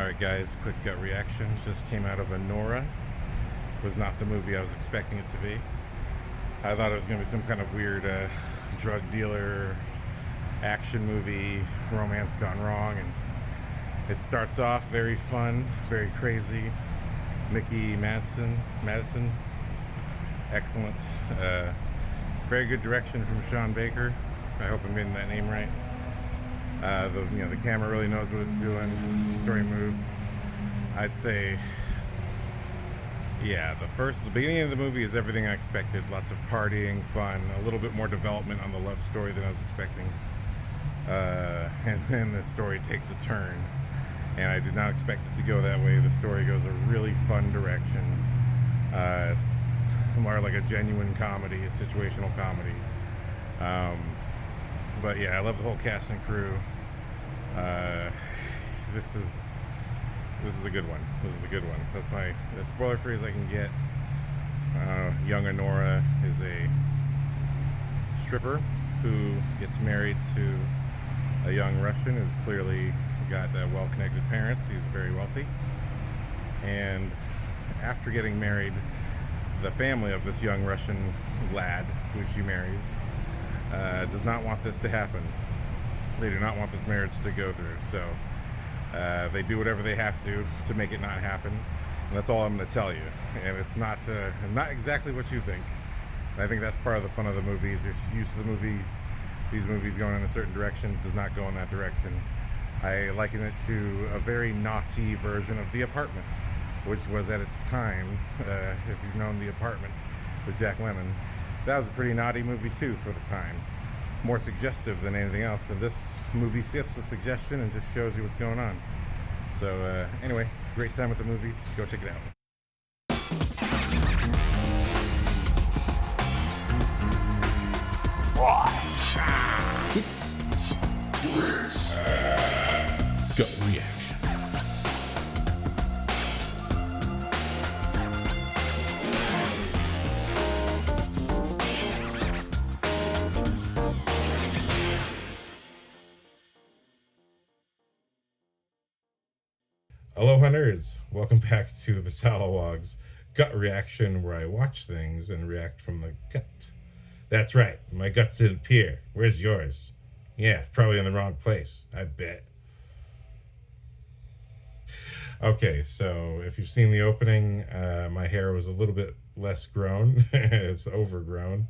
Alright guys, quick gut reaction. Just came out of Anora. Was not the movie I was expecting it to be. I thought it was going to be some kind of weird drug dealer action movie, romance gone wrong, and it starts off very fun, very crazy. Mickey Madison, excellent. Very good direction from Sean Baker. I hope I'm getting that name right. The camera really knows what it's doing. The story moves. I'd say, yeah, the beginning of the movie is everything I expected. Lots of partying, fun, a little bit more development on the love story than I was expecting. And then the story takes a turn, and I did not expect it to go that way. The story goes a really fun direction. It's more like a genuine comedy, a situational comedy. But yeah, I love the whole cast and crew. This is a good one. This is a good one. That's as spoiler free as I can get. Young Anora is a stripper who gets married to a young Russian who's clearly got well-connected parents. He's very wealthy. And after getting married, the family of this young Russian lad who she marries does not want this to happen. They do not want this marriage to go through, so they do whatever they have to make it not happen. And that's all I'm going to tell you. And it's not exactly what you think. And I think that's part of the fun of the movies. You're used to these movies going in a certain direction. It does not go in that direction. I liken it to a very naughty version of The Apartment, which was at its time, if you've known The Apartment with Jack Lemmon, that was a pretty naughty movie too for the time. More suggestive than anything else. And this movie skips the suggestion and just shows you what's going on. So anyway, great time with the movies. Go check it out. Gut reaction. Hello hunters, welcome back to TheSalawag's gut reaction, where I watch things and react from the gut. That's right, my guts didn't appear. Where's yours? Yeah, probably in the wrong place, I bet. Okay, so if you've seen the opening, my hair was a little bit less grown. It's overgrown.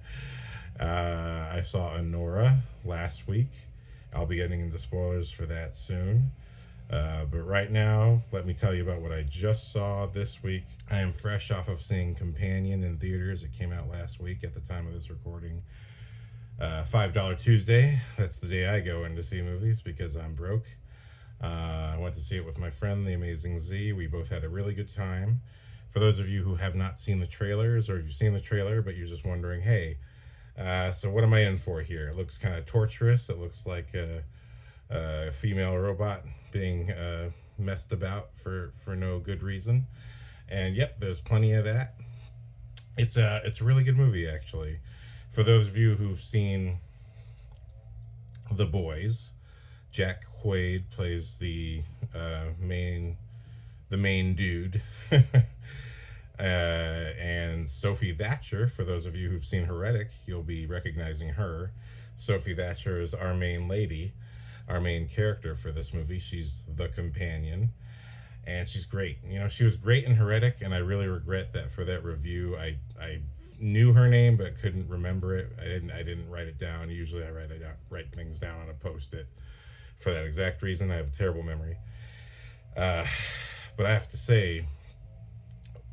I saw Anora last week. I'll be getting into spoilers for that soon. But right now, let me tell you about what I just saw this week. I am fresh off of seeing Companion in theaters. It came out last week at the time of this recording. $5 Tuesday. That's the day I go in to see movies because I'm broke. I went to see it with my friend, the Amazing Z. We both had a really good time. For those of you who have not seen the trailers, or if you've seen the trailer but you're just wondering, hey, so what am I in for here? It looks kind of torturous. It looks like a female robot being messed about for no good reason, and yep, there's plenty of that. It's a really good movie, actually. For those of you who've seen The Boys, Jack Quaid plays the main dude. And Sophie Thatcher, for those of you who've seen Heretic, you'll be recognizing her. Sophie Thatcher is our main lady, our main character for this movie. She's the companion, and she's great. You know, she was great in Heretic, and I really regret that for that review I knew her name but couldn't remember it. I didn't write it down. Usually I write things down on a post-it for that exact reason. I have a terrible memory. But I have to say,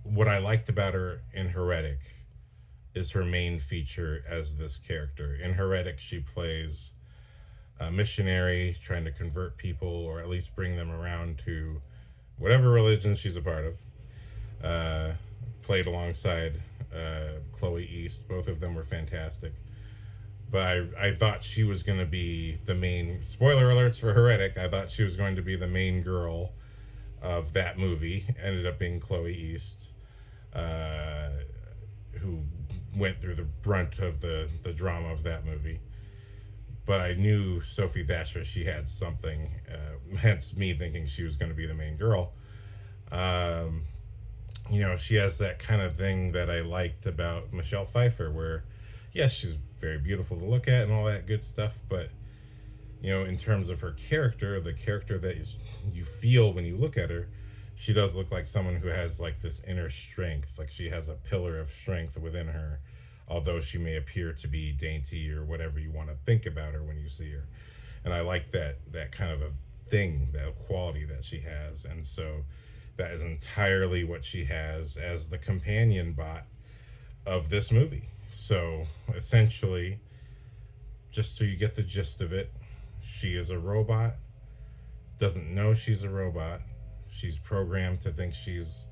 what I liked about her in Heretic is her main feature as this character. In Heretic, she plays a missionary trying to convert people, or at least bring them around to whatever religion she's a part of. Played alongside Chloe East. Both of them were fantastic. But I thought she was going to be the main, spoiler alerts for Heretic, I thought she was going to be the main girl of that movie. Ended up being Chloe East, who went through the brunt of the drama of that movie. but I knew Sophie Thatcher, she had something, hence me thinking she was going to be the main girl. Um, she has that kind of thing that I liked about Michelle Pfeiffer, where, yes, she's very beautiful to look at and all that good stuff, but, in terms of her character, the character that you feel when you look at her, she does look like someone who has like this inner strength, like she has a pillar of strength within her, although she may appear to be dainty or whatever you want to think about her when you see her. And I like that kind of a thing, that quality that she has. And so that is entirely what she has as the companion bot of this movie. So essentially, just so you get the gist of it, she is a robot, doesn't know she's a robot. She's programmed to think she's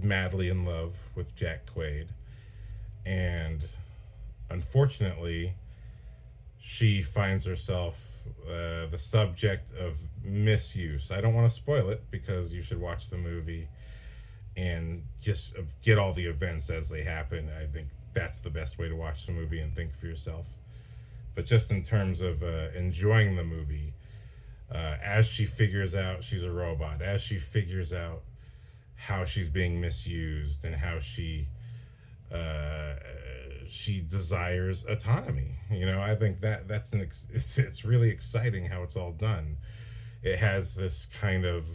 madly in love with Jack Quaid. And unfortunately, she finds herself the subject of misuse. I don't want to spoil it because you should watch the movie and just get all the events as they happen. I think that's the best way to watch the movie and think for yourself. But just in terms of enjoying the movie, as she figures out she's a robot, as she figures out how she's being misused and how she desires autonomy. I think it's really exciting how it's all done. It has this kind of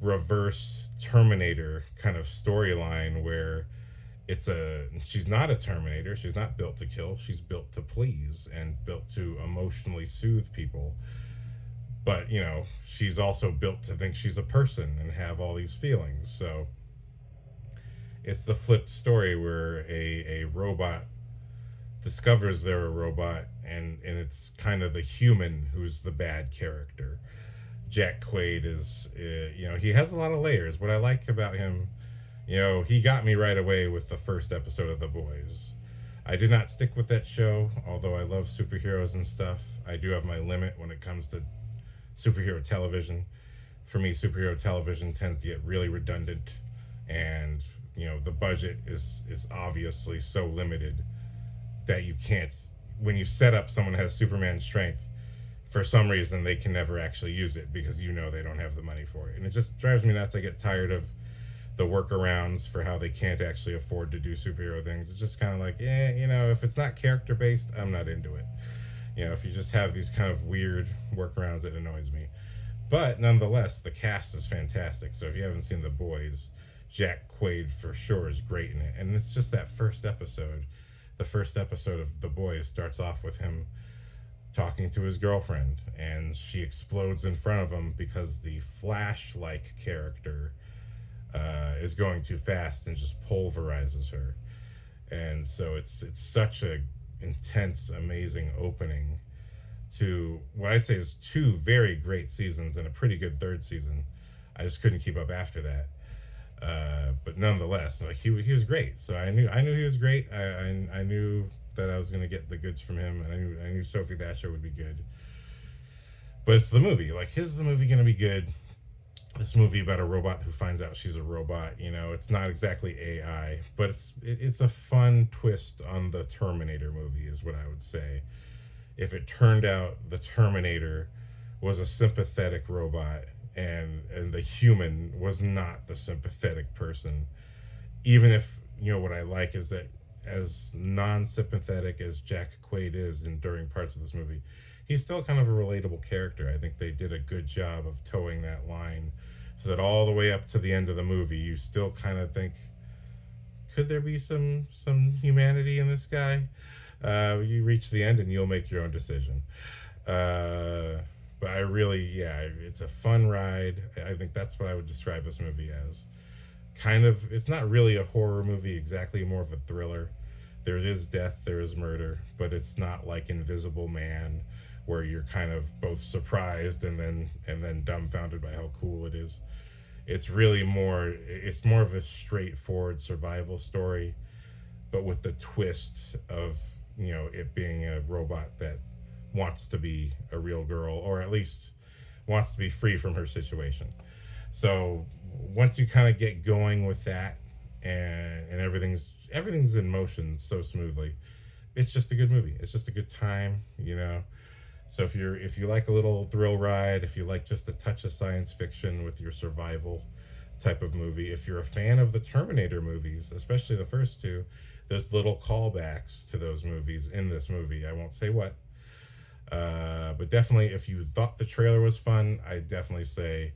reverse Terminator kind of storyline where she's not a Terminator. She's not built to kill. She's built to please and built to emotionally soothe people. But, she's also built to think she's a person and have all these feelings. So it's the flipped story where a robot discovers they're a robot, and it's kind of the human who's the bad character. Jack Quaid is, he has a lot of layers. What I like about him, he got me right away with the first episode of The Boys. I did not stick with that show, although I love superheroes and stuff. I do have my limit when it comes to superhero television. For me, superhero television tends to get really redundant, and the budget is obviously so limited that you can't, when you set up someone who has Superman strength, for some reason they can never actually use it because they don't have the money for it. And it just drives me nuts. I get tired of the workarounds for how they can't actually afford to do superhero things. It's just kind of like, if it's not character based, I'm not into it. If you just have these kind of weird workarounds, it annoys me. But nonetheless, the cast is fantastic. So if you haven't seen The Boys, Jack Quaid for sure is great in it. And it's just that first episode. The first episode of The Boys starts off with him talking to his girlfriend, and she explodes in front of him because the Flash-like character is going too fast and just pulverizes her. And so it's such a intense, amazing opening to what I say is two very great seasons and a pretty good third season. I just couldn't keep up after that. But nonetheless, like he was great. So I knew he was great. I knew that I was gonna get the goods from him, and I knew Sophie Thatcher would be good. But it's the movie. Like, is the movie gonna be good? This movie about a robot who finds out she's a robot. It's not exactly AI, but it's a fun twist on the Terminator movie, is what I would say. If it turned out the Terminator was a sympathetic robot and the human was not the sympathetic person, even if what I like is that as non-sympathetic as Jack Quaid is during parts of this movie, he's still kind of a relatable character. I think they did a good job of towing that line so that all the way up to the end of the movie, you still kind of think, could there be some humanity in this guy? You reach the end and you'll make your own decision. But I really, it's a fun ride. I think that's what I would describe this movie as. It's not really a horror movie exactly, more of a thriller. There is death, there is murder, but it's not like Invisible Man, where you're kind of both surprised and then dumbfounded by how cool it is. It's more of a straightforward survival story, but with the twist of it being a robot that wants to be a real girl, or at least wants to be free from her situation. So once you kind of get going with that, and everything's in motion so smoothly, it's just a good movie. It's just a good time, you know. So if you like a little thrill ride, if you like just a touch of science fiction with your survival type of movie, if you're a fan of the Terminator movies, especially the first two, there's little callbacks to those movies in this movie. I won't say what, but definitely if you thought the trailer was fun, I definitely say,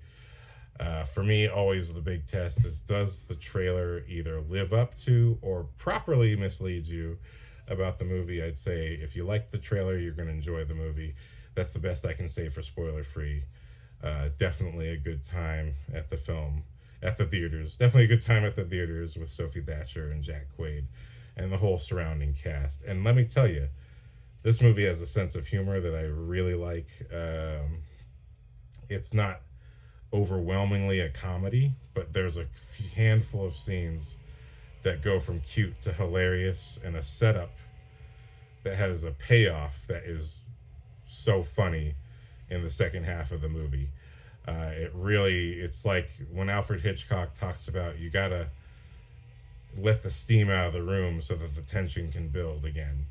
for me, always the big test is, does the trailer either live up to or properly mislead you about the movie? I'd say if you like the trailer, you're going to enjoy the movie. That's the best I can say for spoiler free. Definitely a good time at the film, at the theaters. Definitely a good time at the theaters with Sophie Thatcher and Jack Quaid and the whole surrounding cast. And let me tell you, this movie has a sense of humor that I really like. It's not overwhelmingly a comedy, but there's a handful of scenes that go from cute to hilarious, and a setup that has a payoff that is so funny in the second half of the movie. It's like when Alfred Hitchcock talks about, you gotta let the steam out of the room so that the tension can build again.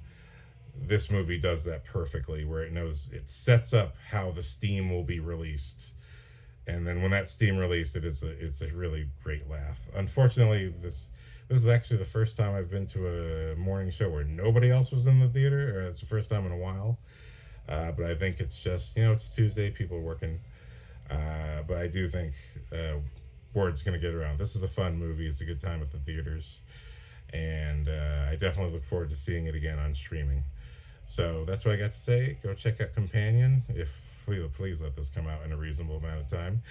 This movie does that perfectly, where it sets up how the steam will be released, and then when that steam released, it's a really great laugh. Unfortunately, this is actually the first time I've been to a morning show where nobody else was in the theater, or it's the first time in a while. But I think it's just, it's Tuesday, people are working. But I do think word's going to get around. This is a fun movie. It's a good time at the theaters. And I definitely look forward to seeing it again on streaming. So that's what I got to say. Go check out Companion. Please let this come out in a reasonable amount of time.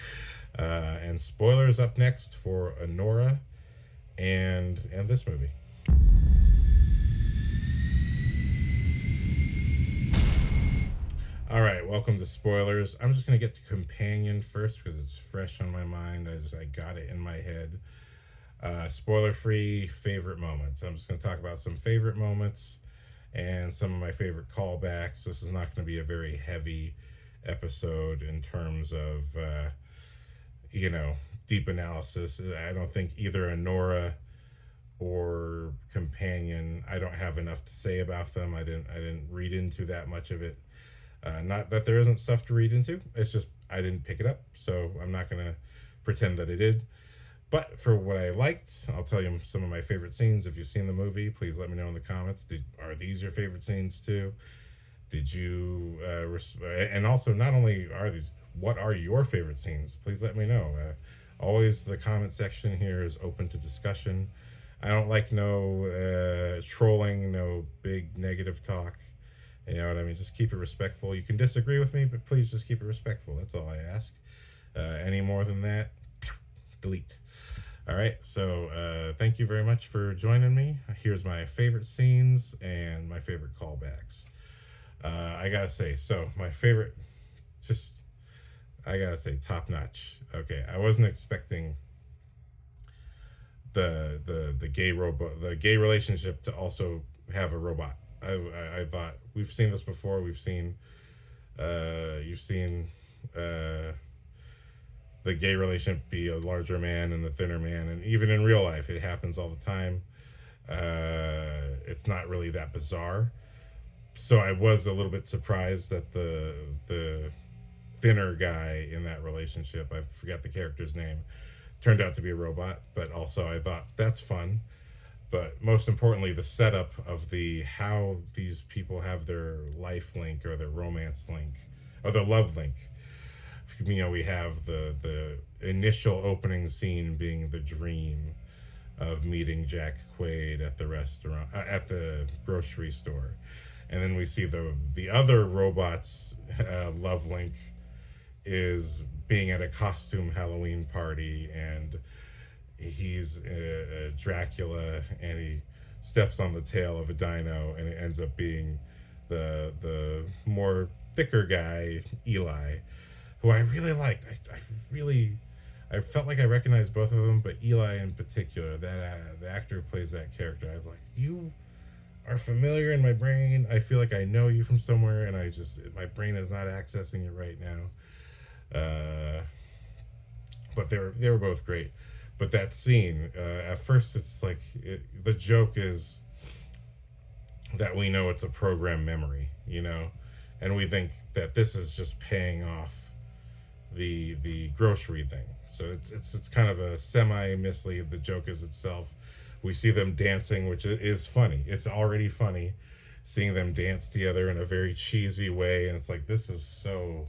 And spoilers up next for Anora and this movie. All right, welcome to spoilers. I'm just gonna get to Companion first because it's fresh on my mind. I got it in my head. Spoiler-free favorite moments. I'm just gonna talk about some favorite moments and some of my favorite callbacks. This is not gonna be a very heavy episode in terms of deep analysis. I don't think either Anora or Companion, I don't have enough to say about them. I didn't read into that much of it. Not that there isn't stuff to read into. It's just I didn't pick it up, so I'm not gonna pretend that I did. But for what I liked, I'll tell you some of my favorite scenes. If you've seen the movie, please let me know in the comments. Are these your favorite scenes too? Did you and also, not only are these, what are your favorite scenes? Please let me know. Always the comment section here is open to discussion. I don't like no trolling, no big negative talk. You know what I mean? Just keep it respectful. You can disagree with me, but please just keep it respectful. That's all I ask. Any more than that, delete. All right, so thank you very much for joining me. Here's my favorite scenes and my favorite callbacks. I gotta say, so my favorite, I gotta say, top notch. Okay, I wasn't expecting the gay relationship to also have a robot. I thought, we've seen this before. You've seen the gay relationship be a larger man and the thinner man, and even in real life it happens all the time. It's not really that bizarre. So I was a little bit surprised that the thinner guy in that relationship, I forgot the character's name, turned out to be a robot. But also I thought that's fun. But most importantly, the setup of how these people have their life link or their romance link or their love link. We have the initial opening scene being the dream of meeting Jack Quaid at the restaurant, at the grocery store, and then we see the other robot's love link is being at a costume Halloween party, and he's Dracula, and he steps on the tail of a dino, and it ends up being the more thicker guy, Eli, who I really liked. I felt like I recognized both of them, but Eli in particular, that the actor who plays that character, I was like, you are familiar in my brain. I feel like I know you from somewhere, and my brain is not accessing it right now. But they were both great. But that scene, at first, it's like the joke is that we know it's a program memory, and we think that this is just paying off the grocery thing. So it's kind of a semi mislead. The joke is itself. We see them dancing, which is funny. It's already funny seeing them dance together in a very cheesy way, and it's like, this is so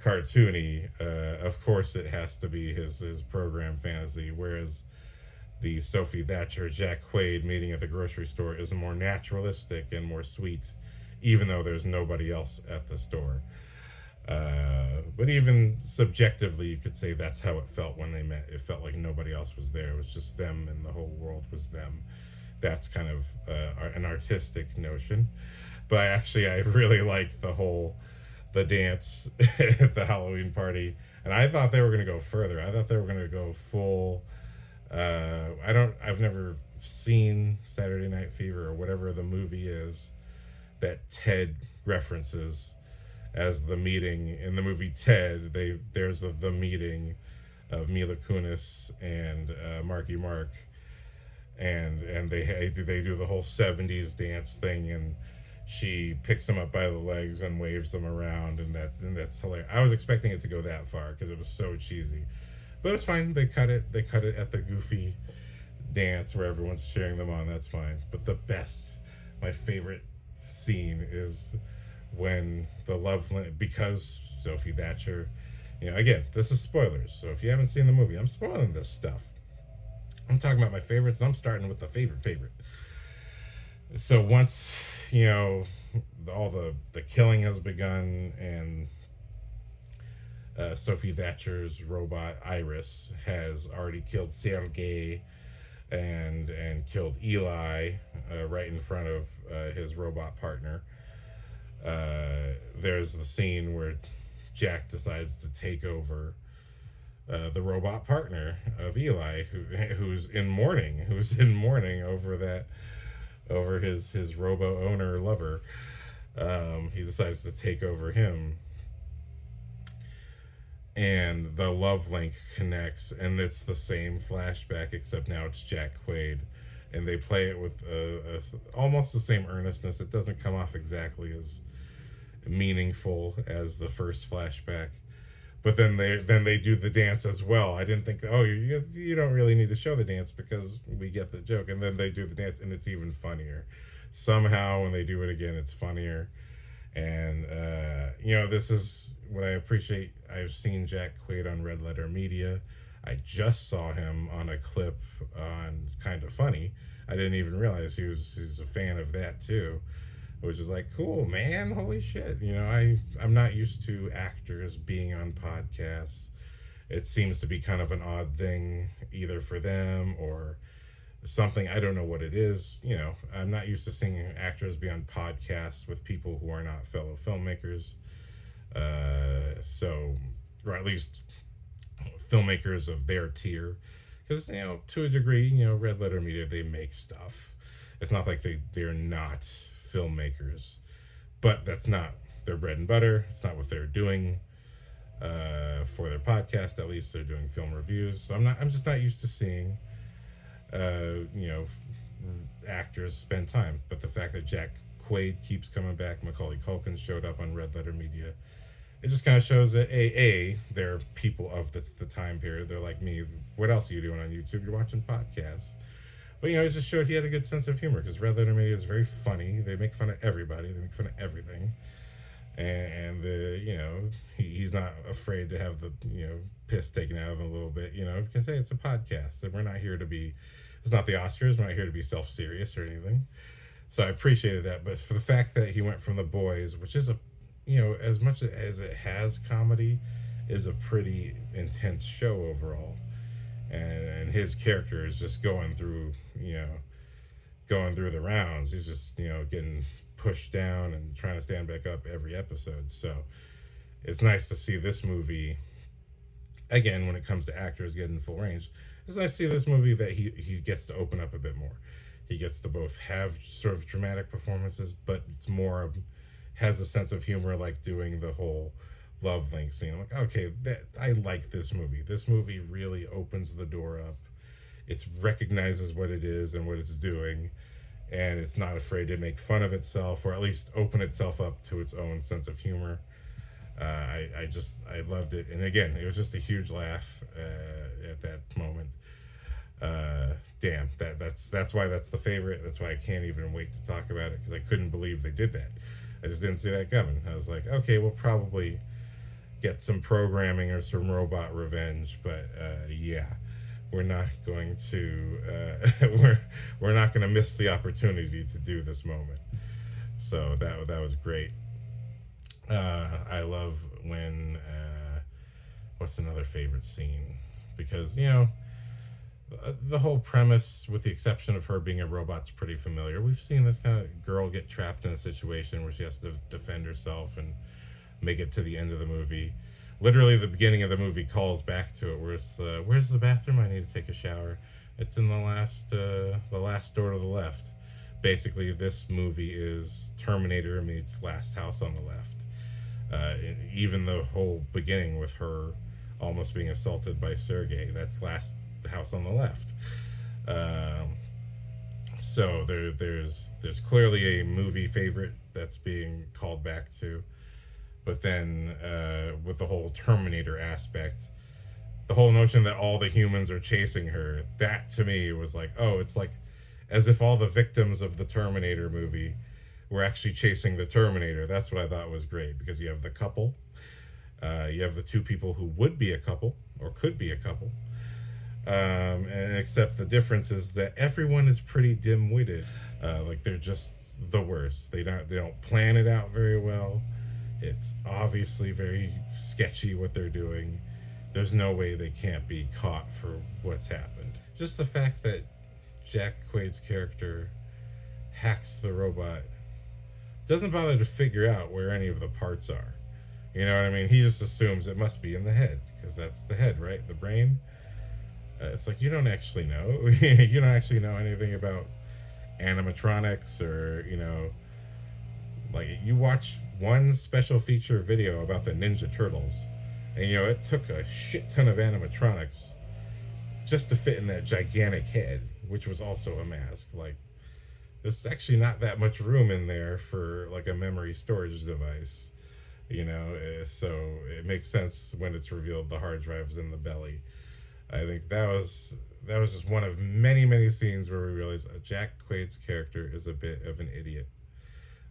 cartoony. Of course, it has to be his program fantasy. Whereas the Sophie Thatcher Jack Quaid meeting at the grocery store is more naturalistic and more sweet, even though there's nobody else at the store. But even subjectively, you could say that's how it felt when they met. It felt like nobody else was there. It was just them, and the whole world was them. That's kind of an artistic notion. But I really liked the dance at the Halloween party, and I thought they were going to go further. I thought they were going to go full. I've never seen Saturday Night Fever or whatever the movie is that Ted references as the meeting in the movie Ted. There's the meeting of Mila Kunis and Marky Mark, and they do the whole '70s dance thing, and she picks him up by the legs and waves them around, and that's hilarious. I was expecting it to go that far because it was so cheesy, but it's fine. They cut it at the goofy dance where everyone's cheering them on. That's fine. But my favorite scene is when because Sophie Thatcher, again, this is spoilers, so if you haven't seen the movie, I'm spoiling this stuff. I'm talking about my favorites, and I'm starting with the favorite. So once, all the killing has begun, and Sophie Thatcher's robot Iris has already killed Sergei and killed Eli right in front of his robot partner. There's the scene where Jack decides to take over the robot partner of Eli, who's in mourning over his robo owner lover. He decides to take over him, and the love link connects, and it's the same flashback, except now it's Jack Quaid, and they play it with almost the same earnestness. It doesn't come off exactly as meaningful as the first flashback, but then they do the dance as well. I didn't think, you don't really need to show the dance because we get the joke, and then they do the dance, and it's even funnier. Somehow, when they do it again, it's funnier. And this is what I appreciate. I've seen Jack Quaid on Red Letter Media. I just saw him on a clip on Kind of Funny. I didn't even realize he's a fan of that too, which is like, cool, man, holy shit. I'm not used to actors being on podcasts. It seems to be kind of an odd thing, either for them or something. I don't know what it is. I'm not used to seeing actors be on podcasts with people who are not fellow filmmakers. Or at least filmmakers of their tier. Because, to a degree, Red Letter Media, they make stuff. It's not like they're not filmmakers, but that's not their bread and butter. It's not what they're doing for their podcast. At least they're doing film reviews. So I'm just not used to seeing actors spend time. But the fact that Jack Quaid keeps coming back, Macaulay Culkin showed up on Red Letter Media, it just kind of shows that they're people of the time period. They're like me. What else are you doing on YouTube? You're watching podcasts. But it just showed he had a good sense of humor, because Red Letter Media is very funny. They make fun of everybody. They make fun of everything. And he's not afraid to have the piss taken out of him a little bit. Because hey, it's a podcast, and we're not here to be. It's not the Oscars. We're not here to be self-serious or anything. So I appreciated that. But for the fact that he went from The Boys, which is as much as it has comedy, is a pretty intense show overall. And his character is just going through the rounds. He's just, getting pushed down and trying to stand back up every episode. So it's nice to see this movie, again, when it comes to actors getting full range. It's nice to see this movie that he gets to open up a bit more. He gets to both have sort of dramatic performances, but it's more has a sense of humor, like doing the whole love link scene. I'm like, okay, I like this movie. This movie really opens the door up. It recognizes what it is and what it's doing, and it's not afraid to make fun of itself, or at least open itself up to its own sense of humor. I loved it, and again, it was just a huge laugh at that moment. Damn, that's why that's the favorite. That's why I can't even wait to talk about it, because I couldn't believe they did that. I just didn't see that coming. I was like, okay, we'll probably get some programming or some robot revenge, but yeah, we're not going to we're not going to miss the opportunity to do this moment. So that was great. I love when what's another favorite scene, because the whole premise, with the exception of her being a robot, is pretty familiar. We've seen this kind of girl get trapped in a situation where she has to defend herself and make it to the end of the movie. Literally, the beginning of the movie calls back to it, where it's where's the bathroom? I need to take a shower. It's in the last door to the left. Basically, this movie is Terminator meets Last House on the Left. Even the whole beginning with her almost being assaulted by Sergei, that's Last House on the Left. So there's clearly a movie favorite that's being called back to. But then with the whole Terminator aspect, the whole notion that all the humans are chasing her, that to me was like, oh, it's like as if all the victims of the Terminator movie were actually chasing the Terminator. That's what I thought was great, because you have the couple, you have the two people who would be a couple or could be a couple, and except the difference is that everyone is pretty dim-witted. Like, they're just the worst. They don't plan it out very well. It's obviously very sketchy what they're doing. There's no way they can't be caught for what's happened. Just the fact that Jack Quaid's character hacks the robot, doesn't bother to figure out where any of the parts are. You know what I mean? He just assumes it must be in the head, because that's the head, right? The brain. It's like, you don't actually know. You don't actually know anything about animatronics, or, like, you watch one special feature video about the Ninja Turtles, and it took a shit ton of animatronics just to fit in that gigantic head, which was also a mask. Like, there's actually not that much room in there for like a memory storage device, so it makes sense when it's revealed the hard drive's in the belly. I think that was just one of many, many scenes where we realized Jack Quaid's character is a bit of an idiot.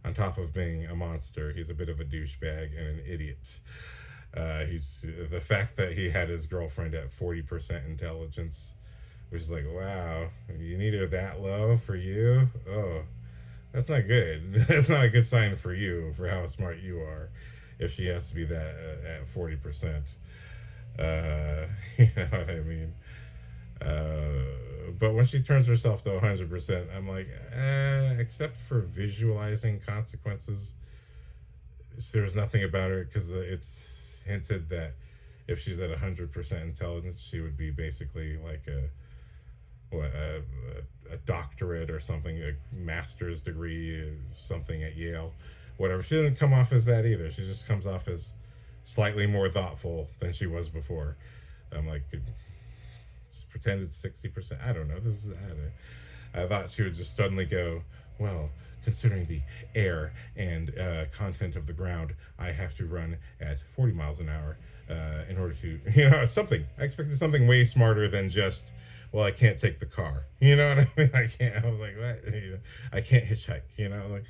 On top of being a monster, he's a bit of a douchebag and an idiot. He's the fact that he had his girlfriend at 40% intelligence, which is like, wow, you need her that low for you? Oh, that's not good. That's not a good sign for you, for how smart you are, if she has to be that at 40%. You know what I mean? But when she turns herself to 100%, I'm like, except for visualizing consequences, there's nothing about her, because it's hinted that if she's at 100% intelligence, she would be basically like a doctorate or something, a master's degree, something at Yale, whatever. She doesn't come off as that either. She just comes off as slightly more thoughtful than she was before. I'm like, just pretend it's 60%. I don't know. I thought she would just suddenly go, well, considering the air and content of the ground, I have to run at 40 miles an hour in order to, something. I expected something way smarter than just, well, I can't take the car. You know what I mean? I was like, what? I can't hitchhike. Like,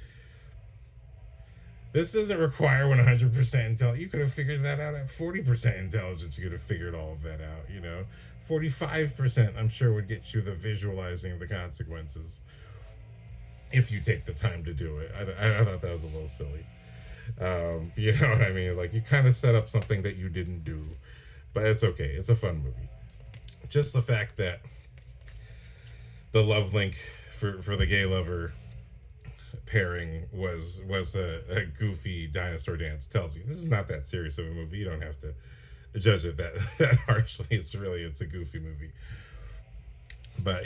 this doesn't require 100% intelligence. You could have figured that out at 40% intelligence. You could have figured all of that out, 45%, I'm sure, would get you the visualizing of the consequences if you take the time to do it. I thought that was a little silly. You know what I mean? Like, you kind of set up something that you didn't do. But it's okay. It's a fun movie. Just the fact that the love link for the gay lover pairing was a goofy dinosaur dance tells you this is not that serious of a movie. You don't have to judge it that harshly. It's a goofy movie. But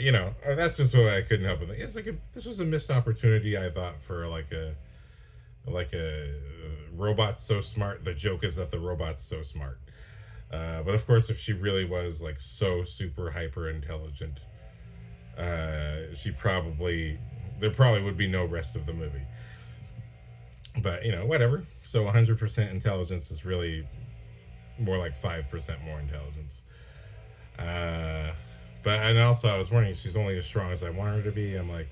that's just what I couldn't help with. It's like this was a missed opportunity, I thought, for like a robot's so smart. The joke is that the robot's so smart. But of course, if she really was like so super hyper intelligent, she probably there probably would be no rest of the movie. But whatever. So 100% intelligence is really more like 5% more intelligence. Uh, and also I was wondering, she's only as strong as I want her to be. I'm like,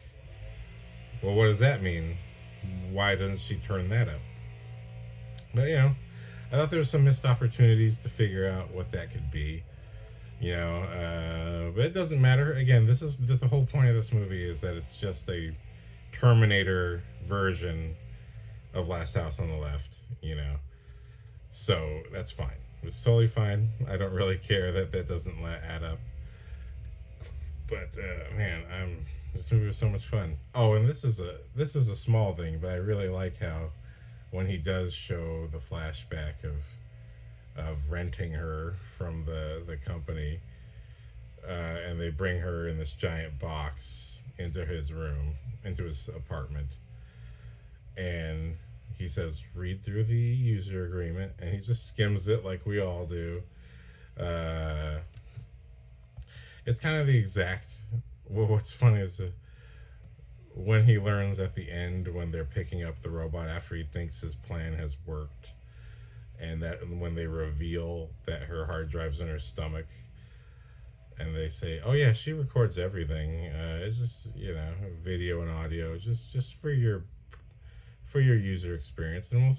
well, what does that mean? Why doesn't she turn that up? But I thought there was some missed opportunities to figure out what that could be. But it doesn't matter. Again, this is the whole point of this movie is that it's just a Terminator version of Last House on the Left. So that's fine. It's totally fine. I don't really care that doesn't add up. But man, this movie was so much fun. Oh, and this is a small thing, but I really like how when he does show the flashback of renting her from the company, and they bring her in this giant box into his room, into his apartment, and he says, read through the user agreement, and he just skims it like we all do. It's kind of the exact. Well, what's funny is when he learns at the end when they're picking up the robot after he thinks his plan has worked, and that when they reveal that her hard drive's in her stomach, and they say, "Oh yeah, she records everything. It's just video and audio, just for your user experience, and we'll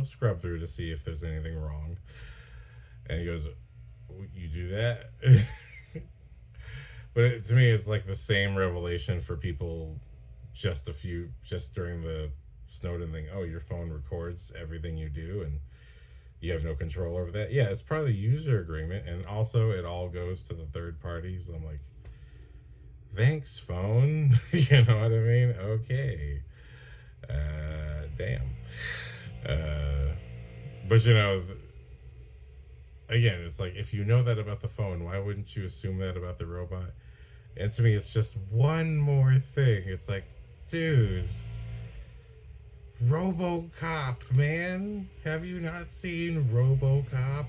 scrub through to see if there's anything wrong." And he goes, "You do that?" But to me, it's like the same revelation for people just during the Snowden thing. Oh, your phone records everything you do, and you have no control over that. Yeah, it's part of the user agreement, and also it all goes to the third parties. I'm like, thanks, phone. You know what I mean? Okay. Damn. But again, it's like, if you know that about the phone, why wouldn't you assume that about the robot? And to me, it's just one more thing. It's like, dude, RoboCop, man. Have you not seen RoboCop?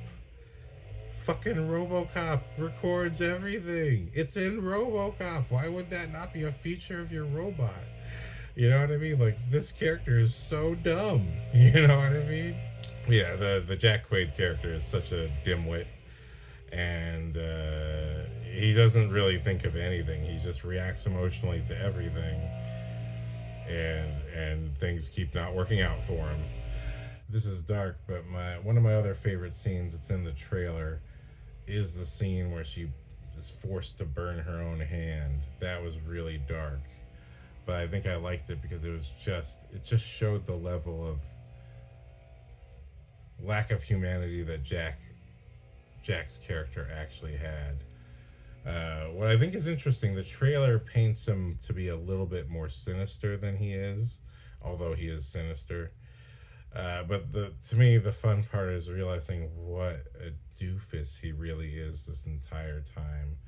Fucking RoboCop records everything. It's in RoboCop. Why would that not be a feature of your robot? You know what I mean? Like, this character is so dumb. You know what I mean? Yeah, the Jack Quaid character is such a dimwit, and he doesn't really think of anything. He just reacts emotionally to everything, and things keep not working out for him. This is dark, but one of my other favorite scenes, it's in the trailer, is the scene where she is forced to burn her own hand. That was really dark, but I think I liked it because it just showed the level of lack of humanity that Jack's character actually had. What I think is interesting, the trailer paints him to be a little bit more sinister than he is, although he is sinister. But to me, the fun part is realizing what a doofus he really is this entire time.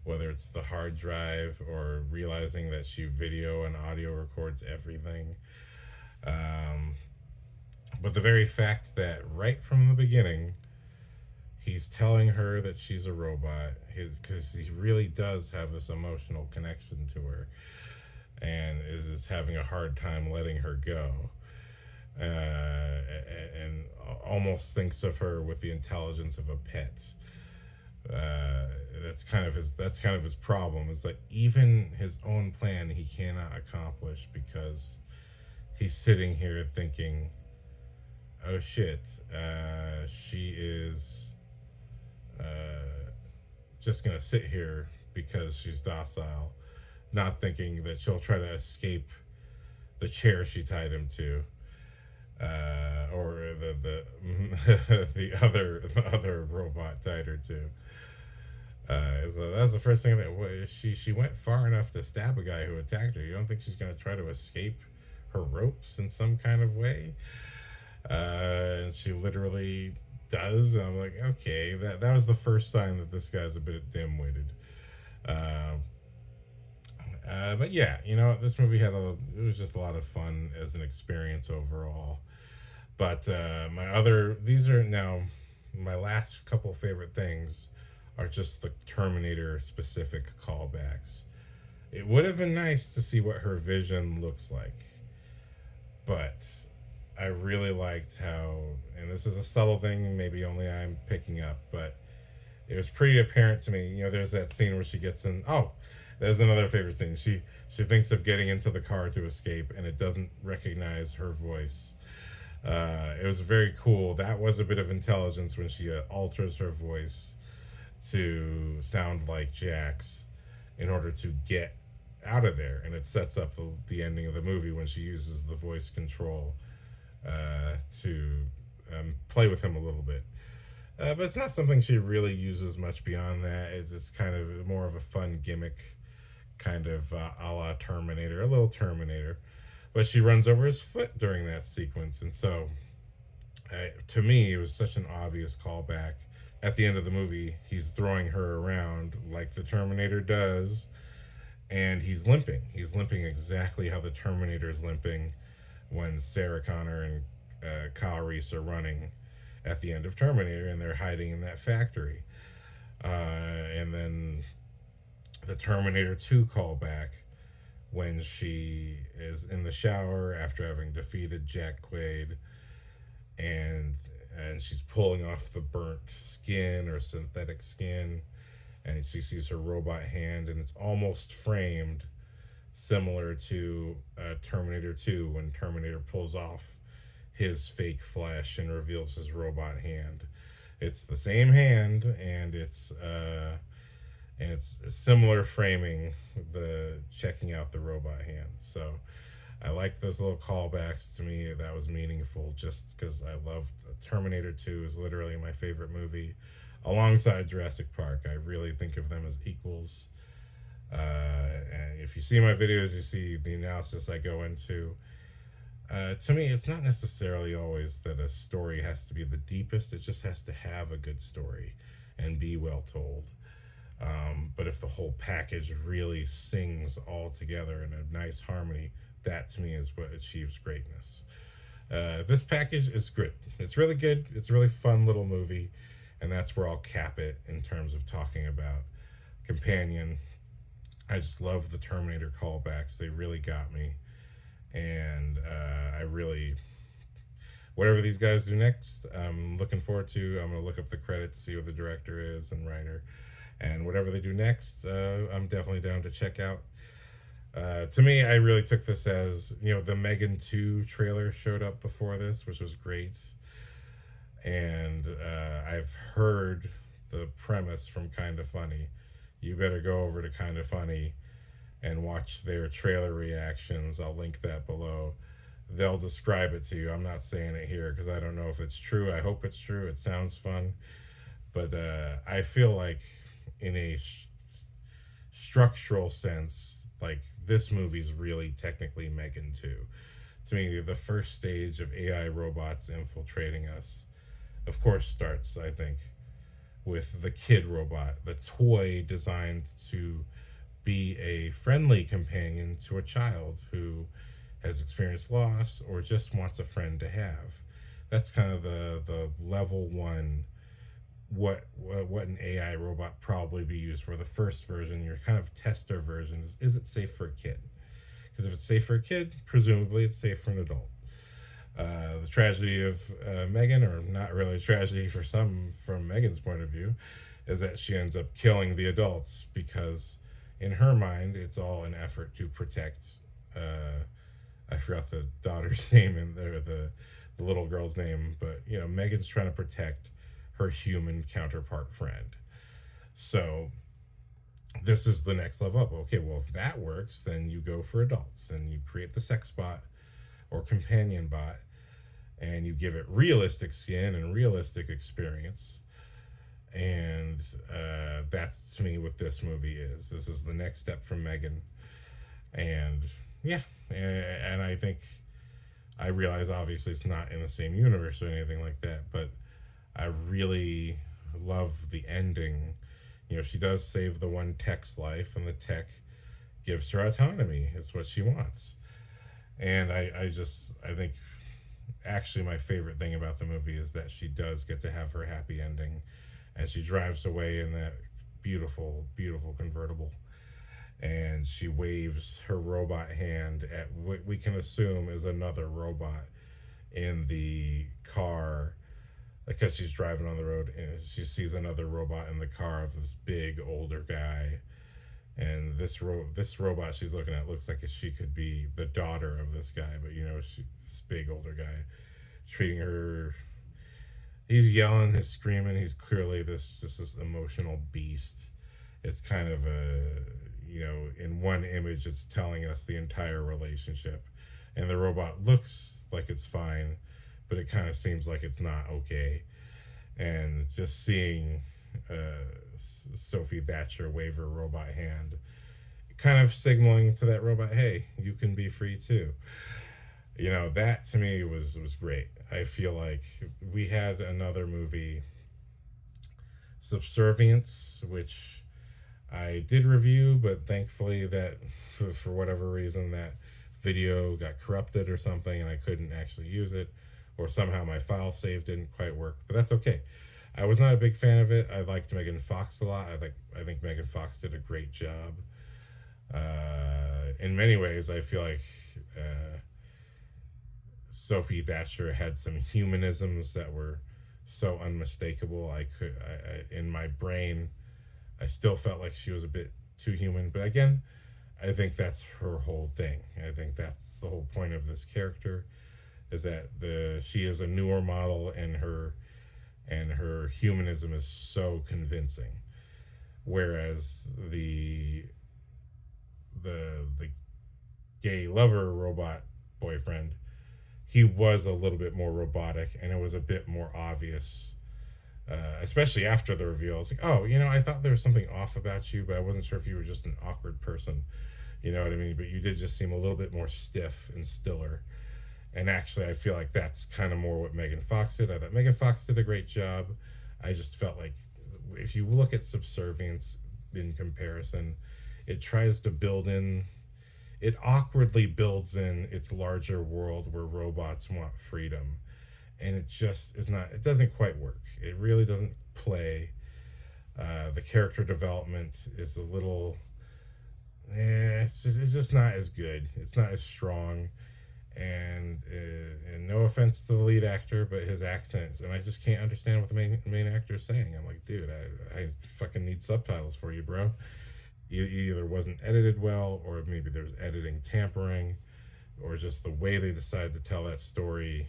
Whether it's the hard drive or realizing that she video and audio records everything. But the very fact that right from the beginning, he's telling her that she's a robot, because he really does have this emotional connection to her, and is having a hard time letting her go, and almost thinks of her with the intelligence of a pet. That's kind of his problem. Is that even his own plan he cannot accomplish because he's sitting here thinking, oh shit, she is just gonna sit here because she's docile, not thinking that she'll try to escape the chair she tied him to, or the other robot tied her to. So that was the first thing that she went far enough to stab a guy who attacked her. You don't think she's gonna try to escape her ropes in some kind of way? And she literally does. And I'm like, okay, that was the first sign that this guy's a bit dim-witted. But yeah, this movie it was just a lot of fun as an experience overall. But these are now my last couple favorite things are just the Terminator specific callbacks. It would have been nice to see what her vision looks like, but I really liked how, and this is a subtle thing, maybe only I'm picking up, but it was pretty apparent to me. You know, there's that scene where she gets in. Oh, there's another favorite scene. She thinks of getting into the car to escape, and it doesn't recognize her voice. It was very cool. That was a bit of intelligence when she alters her voice to sound like Jack's in order to get out of there, and it sets up the ending of the movie when she uses the voice control to play with him a little bit. But it's not something she really uses much beyond that. It's just kind of more of a fun gimmick, kind of a la Terminator, a little Terminator. But she runs over his foot during that sequence, and so to me, it was such an obvious callback. At the end of the movie, he's throwing her around like the Terminator does, and he's limping. He's limping exactly how the Terminator is limping when Sarah Connor and Kyle Reese are running at the end of Terminator, and they're hiding in that factory. And then the Terminator 2 callback when she is in the shower after having defeated Jack Quaid, and she's pulling off the burnt skin or synthetic skin, and she sees her robot hand, and it's almost framed similar to Terminator 2 when Terminator pulls off his fake flesh and reveals his robot hand. It's the same hand, and it's similar framing, the checking out the robot hand. So I like those little callbacks. To me, that was meaningful, just because I loved Terminator 2 is literally my favorite movie, alongside Jurassic Park. I really think of them as equals. And if you see my videos, you see the analysis I go into. To me, it's not necessarily always that a story has to be the deepest. It just has to have a good story and be well told. But if the whole package really sings all together in a nice harmony, that to me is what achieves greatness. This package is good. It's really good. It's a really fun little movie, and that's where I'll cap it in terms of talking about Companion. I just love the Terminator callbacks. They really got me. And I really, whatever these guys do next, I'm looking forward to. I'm going to look up the credits, see who the director is and writer. And whatever they do next, I'm definitely down to check out. To me, I really took this as, you know, the Megan 2 trailer showed up before this, which was great. And I've heard the premise from Kinda Funny. You better go over to Kinda Funny and watch their trailer reactions. I'll link that below. They'll describe it to you. I'm not saying it here because I don't know if it's true. I hope it's true. It sounds fun. But I feel like in a structural sense, like this movie's really technically Megan 2. To me, the first stage of AI robots infiltrating us, of course, starts, I think, with the kid robot, the toy designed to be a friendly companion to a child who has experienced loss or just wants a friend to have. That's kind of the level one, what an AI robot probably be used for. The first version, your kind of tester version, is it safe for a kid? Because if it's safe for a kid, presumably it's safe for an adult. The tragedy of Megan, or not really a tragedy for some from Megan's point of view, is that she ends up killing the adults because in her mind, it's all an effort to protect. I forgot the daughter's name and the little girl's name, but you know, Megan's trying to protect her human counterpart friend. So this is the next level up. Okay, well, if that works, then you go for adults and you create the sex bot or companion bot, and you give it realistic skin and realistic experience. And that's, to me, what this movie is. This is the next step from Megan. And yeah, and I think, I realize obviously it's not in the same universe or anything like that, but I really love the ending. You know, she does save the one tech's life, and the tech gives her autonomy. It's what she wants. And I think actually my favorite thing about the movie is that she does get to have her happy ending, and she drives away in that beautiful, beautiful convertible. and she waves her robot hand at what we can assume is another robot in the car, because she's driving on the road and she sees another robot in the car of this big older guy. And this robot she's looking at looks like she could be the daughter of this guy, but this big older guy treating her. He's yelling, he's screaming, he's clearly this emotional beast. It's kind of in one image, it's telling us the entire relationship, and the robot looks like it's fine, but it kind of seems like it's not okay. And just seeing Sophie Thatcher wave her robot hand, kind of signaling to that robot, hey, you can be free too. That to me was great. I feel like we had another movie, Subservience, which I did review, but thankfully that for whatever reason that video got corrupted or something and I couldn't actually use it, or somehow my file save didn't quite work, but that's okay. I was not a big fan of it. I liked Megan Fox a lot. I think Megan Fox did a great job. In many ways, I feel like Sophie Thatcher had some humanisms that were so unmistakable. In my brain, I still felt like she was a bit too human. But again, I think that's her whole thing. I think that's the whole point of this character, is that she is a newer model, and her humanism is so convincing, whereas the gay lover robot boyfriend, he was a little bit more robotic, and it was a bit more obvious, especially after the reveal. It's like, oh, I thought there was something off about you, but I wasn't sure if you were just an awkward person. You know what I mean? But you did just seem a little bit more stiff and stiller. And actually, I feel like that's kind of more what Megan Fox did. I thought Megan Fox did a great job. I just felt like if you look at Subservience in comparison, it awkwardly builds in its larger world where robots want freedom. And it just is not, it doesn't quite work. It really doesn't play. The character development is a little, it's just not as good. It's not as strong. And no offense to the lead actor, but his accents, and I just can't understand what the main actor is saying. I'm like, dude, I fucking need subtitles for you, bro. Either wasn't edited well, or maybe there's editing tampering, or just the way they decided to tell that story.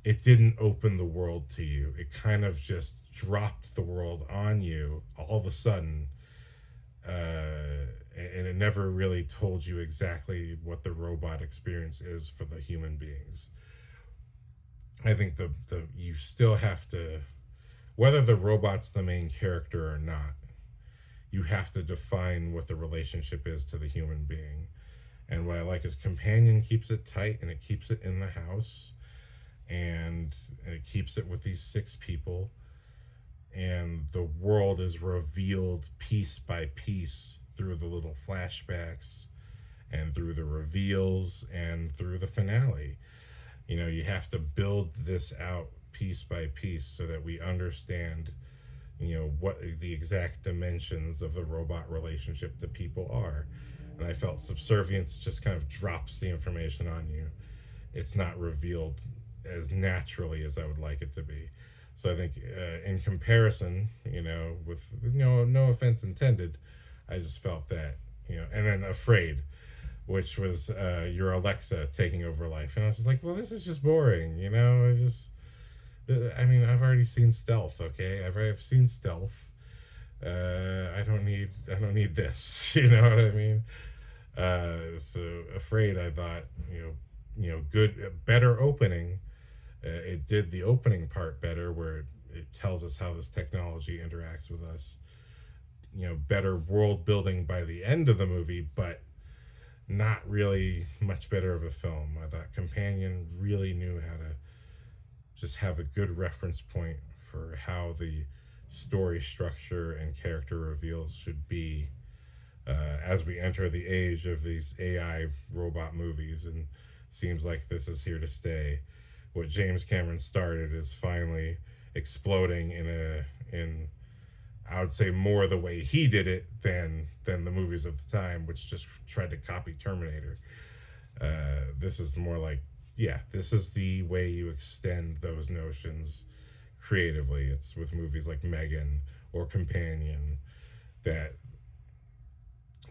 It didn't open the world to you. It kind of just dropped the world on you all of a sudden. And it never really told you exactly what the robot experience is for the human beings. I think you still have to, whether the robot's the main character or not, you have to define what the relationship is to the human being. And what I like is Companion keeps it tight, and it keeps it in the house, and it keeps it with these 6 people, and the world is revealed piece by piece through the little flashbacks and through the reveals and through the finale. You have to build this out piece by piece so that we understand, what the exact dimensions of the robot relationship to people are. And I felt Subservience just kind of drops the information on you. It's not revealed as naturally as I would like it to be. So I think in comparison, with no offense intended, I just felt that, and then Afraid, which was your Alexa taking over life. And I was just like, well, this is just boring, I've already seen Stealth, okay? I've seen Stealth. I don't need this, you know what I mean? So Afraid, I thought, good, better opening. It did the opening part better, where it tells us how this technology interacts with us. Better world building by the end of the movie, but not really much better of a film. I thought Companion really knew how to just have a good reference point for how the story structure and character reveals should be as we enter the age of these AI robot movies, and seems like this is here to stay. What James Cameron started is finally exploding in I would say more the way he did it than the movies of the time, which just tried to copy Terminator. This is more like, yeah, this is the way you extend those notions creatively. It's with movies like Megan or Companion that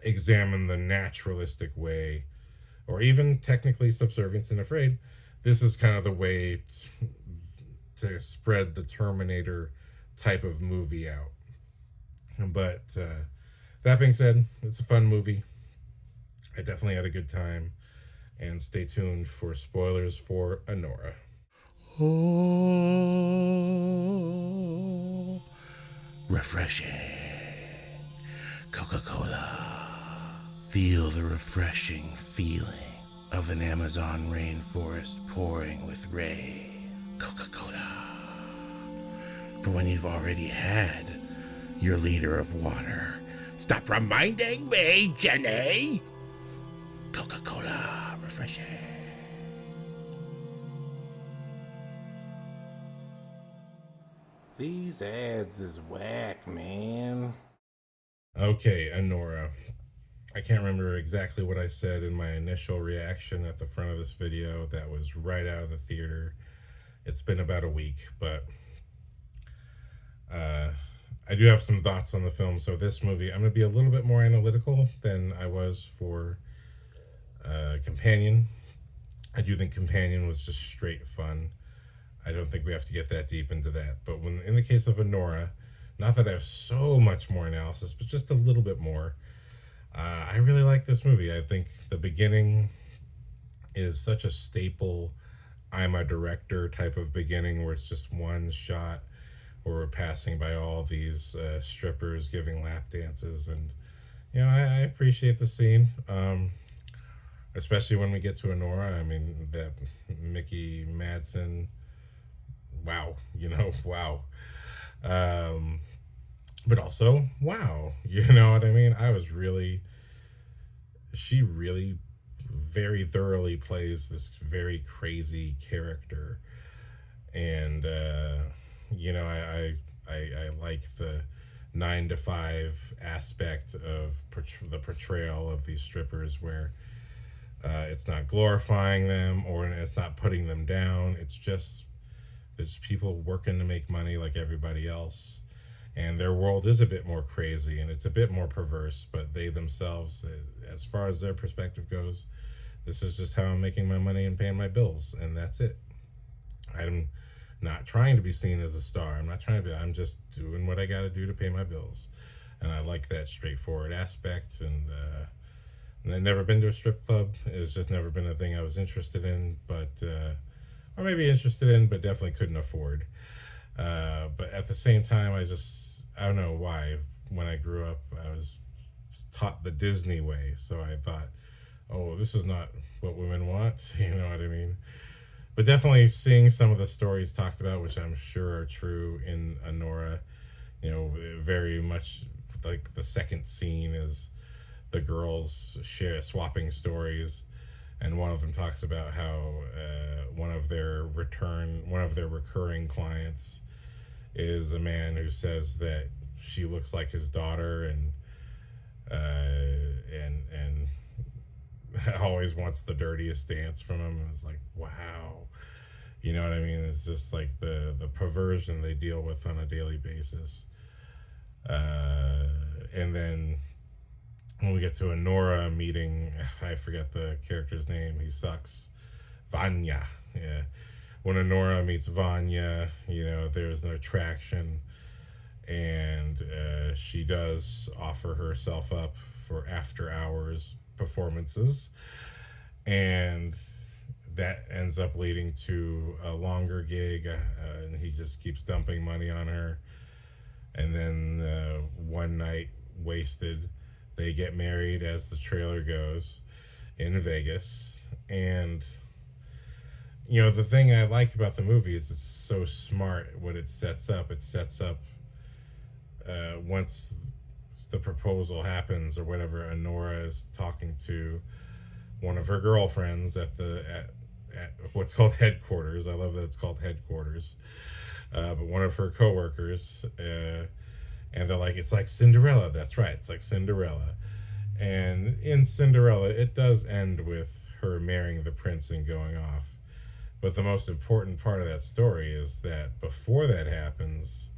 examine the naturalistic way, or even technically Subservience and Afraid. This is kind of the way to spread the Terminator type of movie out. But that being said, it's a fun movie. I definitely had a good time. And stay tuned for spoilers for Anora. Oh, refreshing. Coca-Cola. Feel the refreshing feeling of an Amazon rainforest pouring with rain. Coca-Cola. For when you've already had your liter of water. Stop reminding me, Jenny. Coca-Cola, refreshing. These ads is whack, man. Okay, Anora. I can't remember exactly what I said in my initial reaction at the front of this video. That was right out of the theater. It's been about a week, but I do have some thoughts on the film. So this movie, I'm going to be a little bit more analytical than I was for Companion. I do think Companion was just straight fun. I don't think we have to get that deep into that. But when in the case of Anora, not that I have so much more analysis, but just a little bit more, I really like this movie. I think the beginning is such a staple I'm a director type of beginning, where it's just one shot where we're passing by all these strippers giving lap dances. And, I appreciate the scene. Especially when we get to Anora. I mean, that Mickey Madsen, wow, wow. But also, wow, you know what I mean? She really very thoroughly plays this very crazy character. And, I like the 9 to 5 aspect of the portrayal of these strippers, where it's not glorifying them or it's not putting them down. It's just there's people working to make money like everybody else, and their world is a bit more crazy and it's a bit more perverse. But they themselves, as far as their perspective goes, this is just how I'm making my money and paying my bills, and that's it. I'm not trying to be seen as a star. I'm just doing what I got to do to pay my bills, and I like that straightforward aspect. And I've never been to a strip club. It's just never been a thing I was interested in, but or maybe interested in, but definitely couldn't afford. But at the same time, I don't know why. When I grew up, I was taught the Disney way, so I thought, oh, this is not what women want. You know what I mean? But definitely seeing some of the stories talked about, which I'm sure are true in Anora, very much like the second scene is the girls swapping stories, and one of them talks about how one of their recurring clients is a man who says that she looks like his daughter, and always wants the dirtiest dance from him. And it's like, wow, you know what I mean? It's just like the perversion they deal with on a daily basis. And then when we get to Anora meeting, I forget the character's name. He sucks. Vanya. Yeah. When Anora meets Vanya, there's an attraction, and she does offer herself up for after hours performances, and that ends up leading to a longer gig, and he just keeps dumping money on her. And then one night, wasted, they get married, as the trailer goes, in Vegas. And the thing I like about the movie is it's so smart what it sets up. It sets up once the proposal happens or whatever, Anora is talking to one of her girlfriends at what's called headquarters. I love that it's called headquarters. But one of her coworkers And they're like, it's like Cinderella. That's right, it's like Cinderella. And in Cinderella, it does end with her marrying the prince and going off. But the most important part of that story is that before that happens,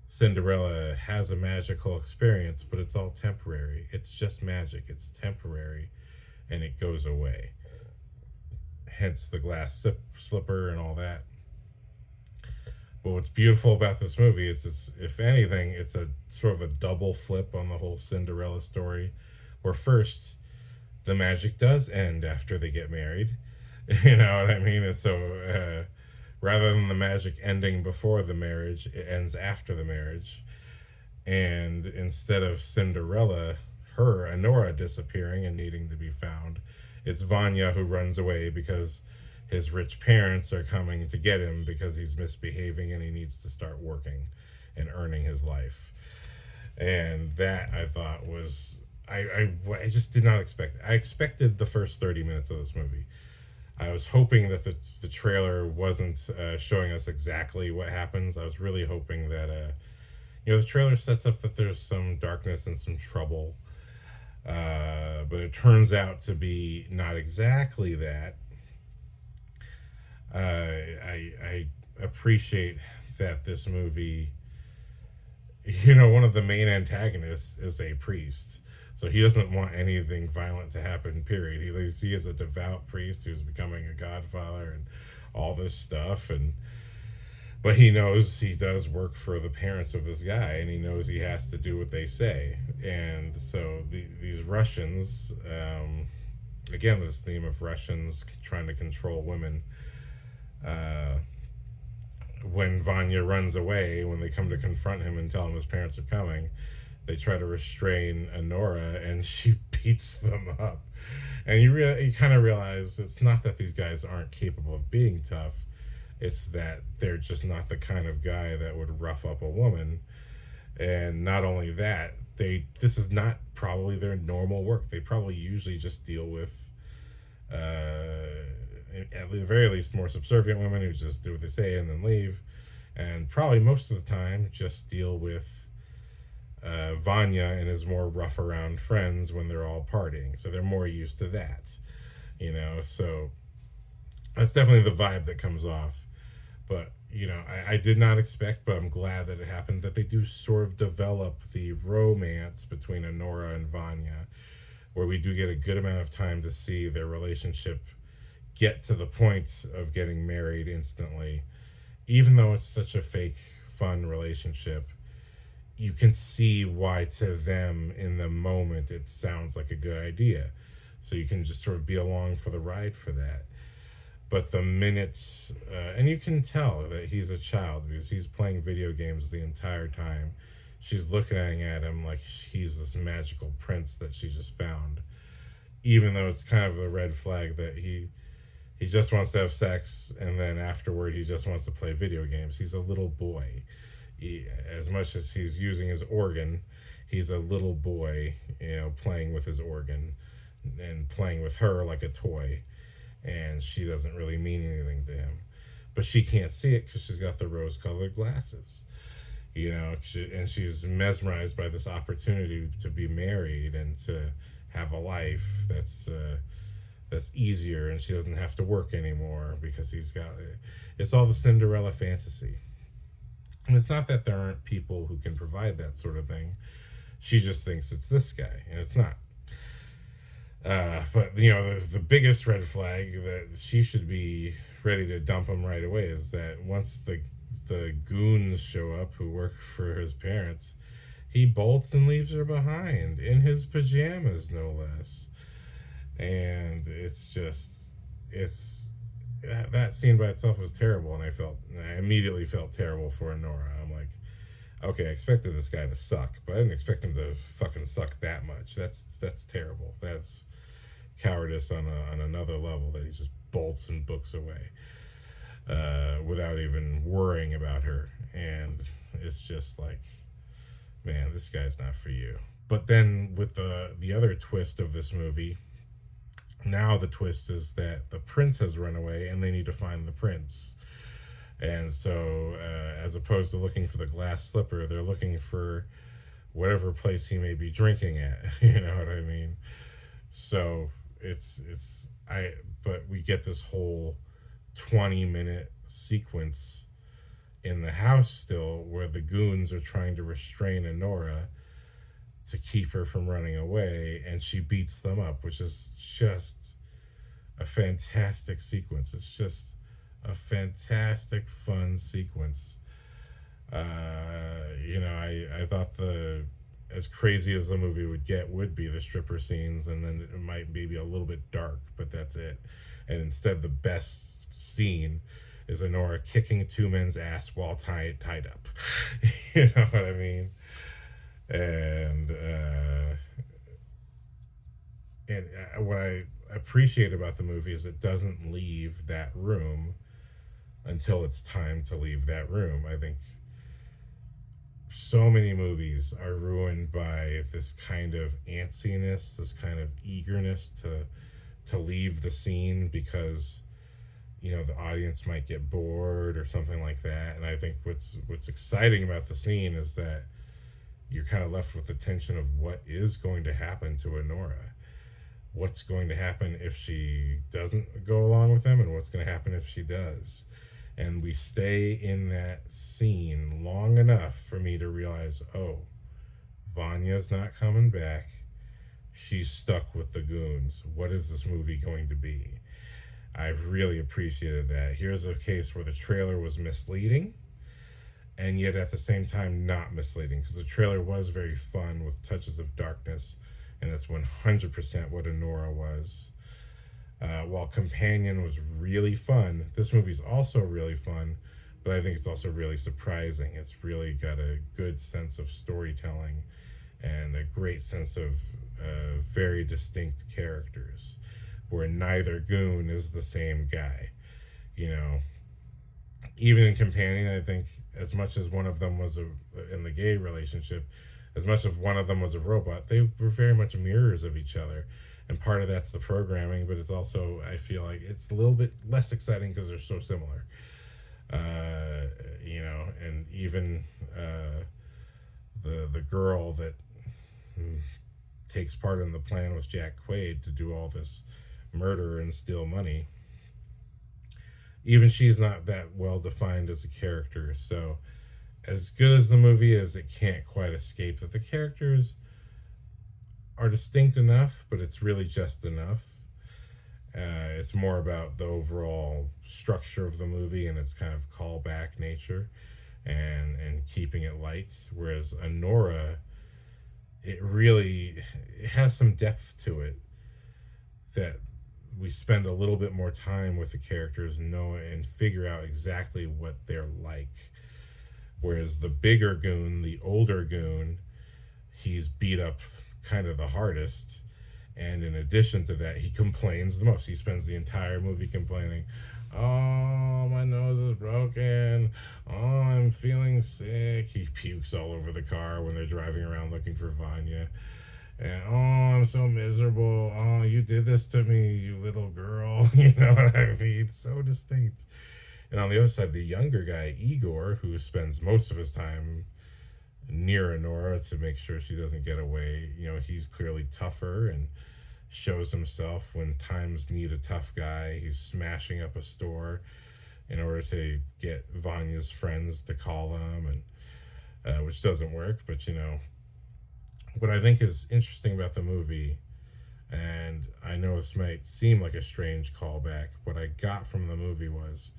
Cinderella has a magical experience, but it's all temporary. It's just magic. It's temporary, and it goes away. Hence the glass slipper and all that. But what's beautiful about this movie is, if anything, it's a sort of a double flip on the whole Cinderella story, where first the magic does end after they get married. You know what I mean? And so rather than the magic ending before the marriage, it ends after the marriage. And instead of Cinderella, her, Anora, disappearing and needing to be found, it's Vanya who runs away because his rich parents are coming to get him because he's misbehaving and he needs to start working and earning his life. And that, I thought, was... I just did not expect it. I expected the first 30 minutes of this movie. I was hoping that the trailer wasn't showing us exactly what happens. I was really hoping that, the trailer sets up that there's some darkness and some trouble. But it turns out to be not exactly that. I appreciate that this movie, one of the main antagonists is a priest. So he doesn't want anything violent to happen, period. He is a devout priest who's becoming a godfather and all this stuff. But he knows he does work for the parents of this guy, and he knows he has to do what they say. And so these Russians, again, this theme of Russians trying to control women, when Vanya runs away, when they come to confront him and tell him his parents are coming, they try to restrain Anora, and she beats them up. And you kind of realize it's not that these guys aren't capable of being tough. It's that they're just not the kind of guy that would rough up a woman. And not only that, this is not probably their normal work. They probably usually just deal with, at the very least, more subservient women who just do what they say and then leave. And probably most of the time just deal with Vanya and his more rough around friends when they're all partying. So they're more used to that, so that's definitely the vibe that comes off. But, I did not expect, but I'm glad that it happened, that they do sort of develop the romance between Anora and Vanya, where we do get a good amount of time to see their relationship get to the point of getting married instantly. Even though it's such a fake, fun relationship, you can see why to them in the moment it sounds like a good idea. So you can just sort of be along for the ride for that. But the minutes, and you can tell that he's a child because he's playing video games the entire time. She's looking at him like he's this magical prince that she just found. Even though it's kind of a red flag that he just wants to have sex, and then afterward he just wants to play video games. He's a little boy. As much as he's using his organ, he's a little boy, playing with his organ and playing with her like a toy. And she doesn't really mean anything to him. But she can't see it because she's got the rose-colored glasses. And she's mesmerized by this opportunity to be married and to have a life that's easier, and she doesn't have to work anymore because he's got it. It's all the Cinderella fantasy. And it's not that there aren't people who can provide that sort of thing. She just thinks it's this guy, and it's not. But the biggest red flag that she should be ready to dump him right away is that once the goons show up who work for his parents, he bolts and leaves her behind in his pajamas, no less. And that scene by itself was terrible, and I immediately felt terrible for Anora. I'm like, okay, I expected this guy to suck, but I didn't expect him to fucking suck that much. That's terrible. That's cowardice on another level, that he just bolts and books away without even worrying about her. And it's just like, man, this guy's not for you. But then with the other twist of this movie, now the twist is that the prince has run away and they need to find the prince. And so, as opposed to looking for the glass slipper, they're looking for whatever place he may be drinking at. You know what I mean? So it's I. But we get this whole 20-minute sequence in the house still, where the goons are trying to restrain Anora to keep her from running away, and she beats them up, which is just a fantastic sequence. It's just a fantastic, fun sequence. I thought the as crazy as the movie would get would be the stripper scenes, and then it might maybe a little bit dark, but that's it. And instead, the best scene is Anora kicking two men's ass while tied up. You know what I mean? And what I appreciate about the movie is it doesn't leave that room until it's time to leave that room. I think so many movies are ruined by this kind of antsiness, this kind of eagerness to leave the scene because the audience might get bored or something like that. And I think what's exciting about the scene is that you're kind of left with the tension of what is going to happen to Anora. What's going to happen if she doesn't go along with them, and what's going to happen if she does. And we stay in that scene long enough for me to realize, oh, Vanya's not coming back. She's stuck with the goons. What is this movie going to be? I really appreciated that. Here's a case where the trailer was misleading, and yet at the same time not misleading, because the trailer was very fun with touches of darkness, and that's 100% what Anora was. While Companion was really fun, this movie's also really fun, but I think it's also really surprising. It's really got a good sense of storytelling and a great sense of very distinct characters, where neither goon is the same guy. Even in Companion, I think as much as one of them was in the gay relationship, as much as one of them was a robot, they were very much mirrors of each other. And part of that's the programming, but it's also, I feel like it's a little bit less exciting because they're so similar. And even the girl that takes part in the plan with Jack Quaid to do all this murder and steal money, even she's not that well defined as a character. So as good as the movie is, it can't quite escape that the characters are distinct enough, but it's really just enough. It's more about the overall structure of the movie and its kind of callback nature and keeping it light. Whereas Anora, it has some depth to it that we spend a little bit more time with the characters, know and figure out exactly what they're like. Whereas the bigger goon, the older goon, he's beat up kind of the hardest, and in addition to that, he complains the most. He spends the entire movie complaining, oh, my nose is broken, oh, I'm feeling sick. He pukes all over the car when they're driving around looking for Vanya, and oh, I'm so miserable, oh, you did this to me, you little girl. You know what I mean? So distinct. And on the other side, the younger guy, Igor, who spends most of his time near Anora to make sure she doesn't get away, he's clearly tougher and shows himself when times need a tough guy. He's smashing up a store in order to get Vanya's friends to call him, and which doesn't work. But what I think is interesting about the movie, and I know this might seem like a strange callback, what I got from the movie was,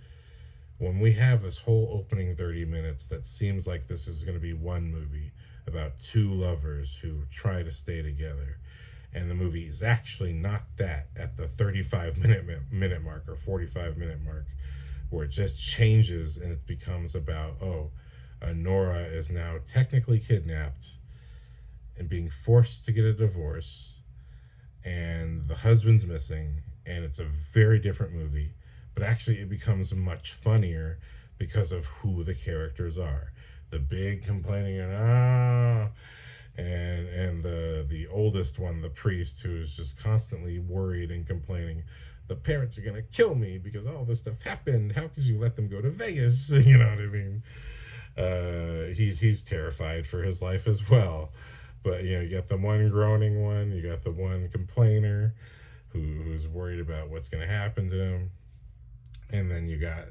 when we have this whole opening 30 minutes that seems like this is going to be one movie about two lovers who try to stay together, and the movie is actually not that at the 35-minute mark or 45-minute mark, where it just changes and it becomes about, oh, Anora is now technically kidnapped and being forced to get a divorce, and the husband's missing, and it's a very different movie. But actually it becomes much funnier because of who the characters are. The big complaining and the oldest one, the priest, who is just constantly worried and complaining the parents are gonna kill me because all this stuff happened. How could you let them go to Vegas? You know what I mean? He's terrified for his life as well. But you got the one groaning one, you got the one complainer who's worried about what's going to happen to him, and then you got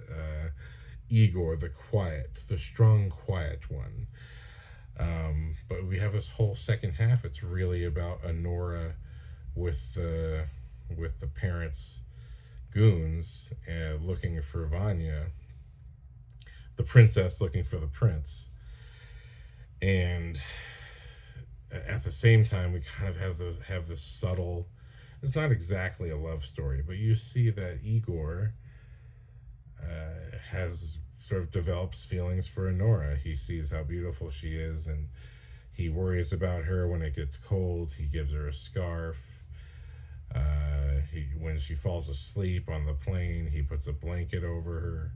Igor, the strong, quiet one. But we have this whole second half. It's really about Anora with the parents' goons looking for Vanya, the princess looking for the prince, and at the same time we kind of have this subtle. It's not exactly a love story, but you see that Igor has sort of develops feelings for Anora. He sees how beautiful she is, and he worries about her when it gets cold. He gives her a scarf. When she falls asleep on the plane, he puts a blanket over her.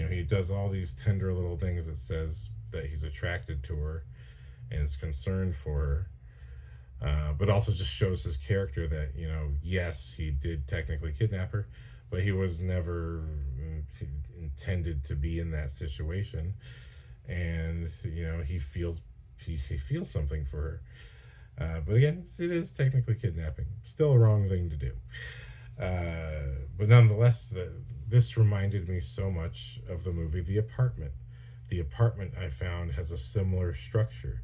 He does all these tender little things that says that he's attracted to her and is concerned for her. But also just shows his character that, yes, he did technically kidnap her, but he was never intended to be in that situation. And, he feels something for her. But again, it is technically kidnapping. Still a wrong thing to do. But nonetheless, this reminded me so much of the movie The Apartment. The Apartment, I found, has a similar structure,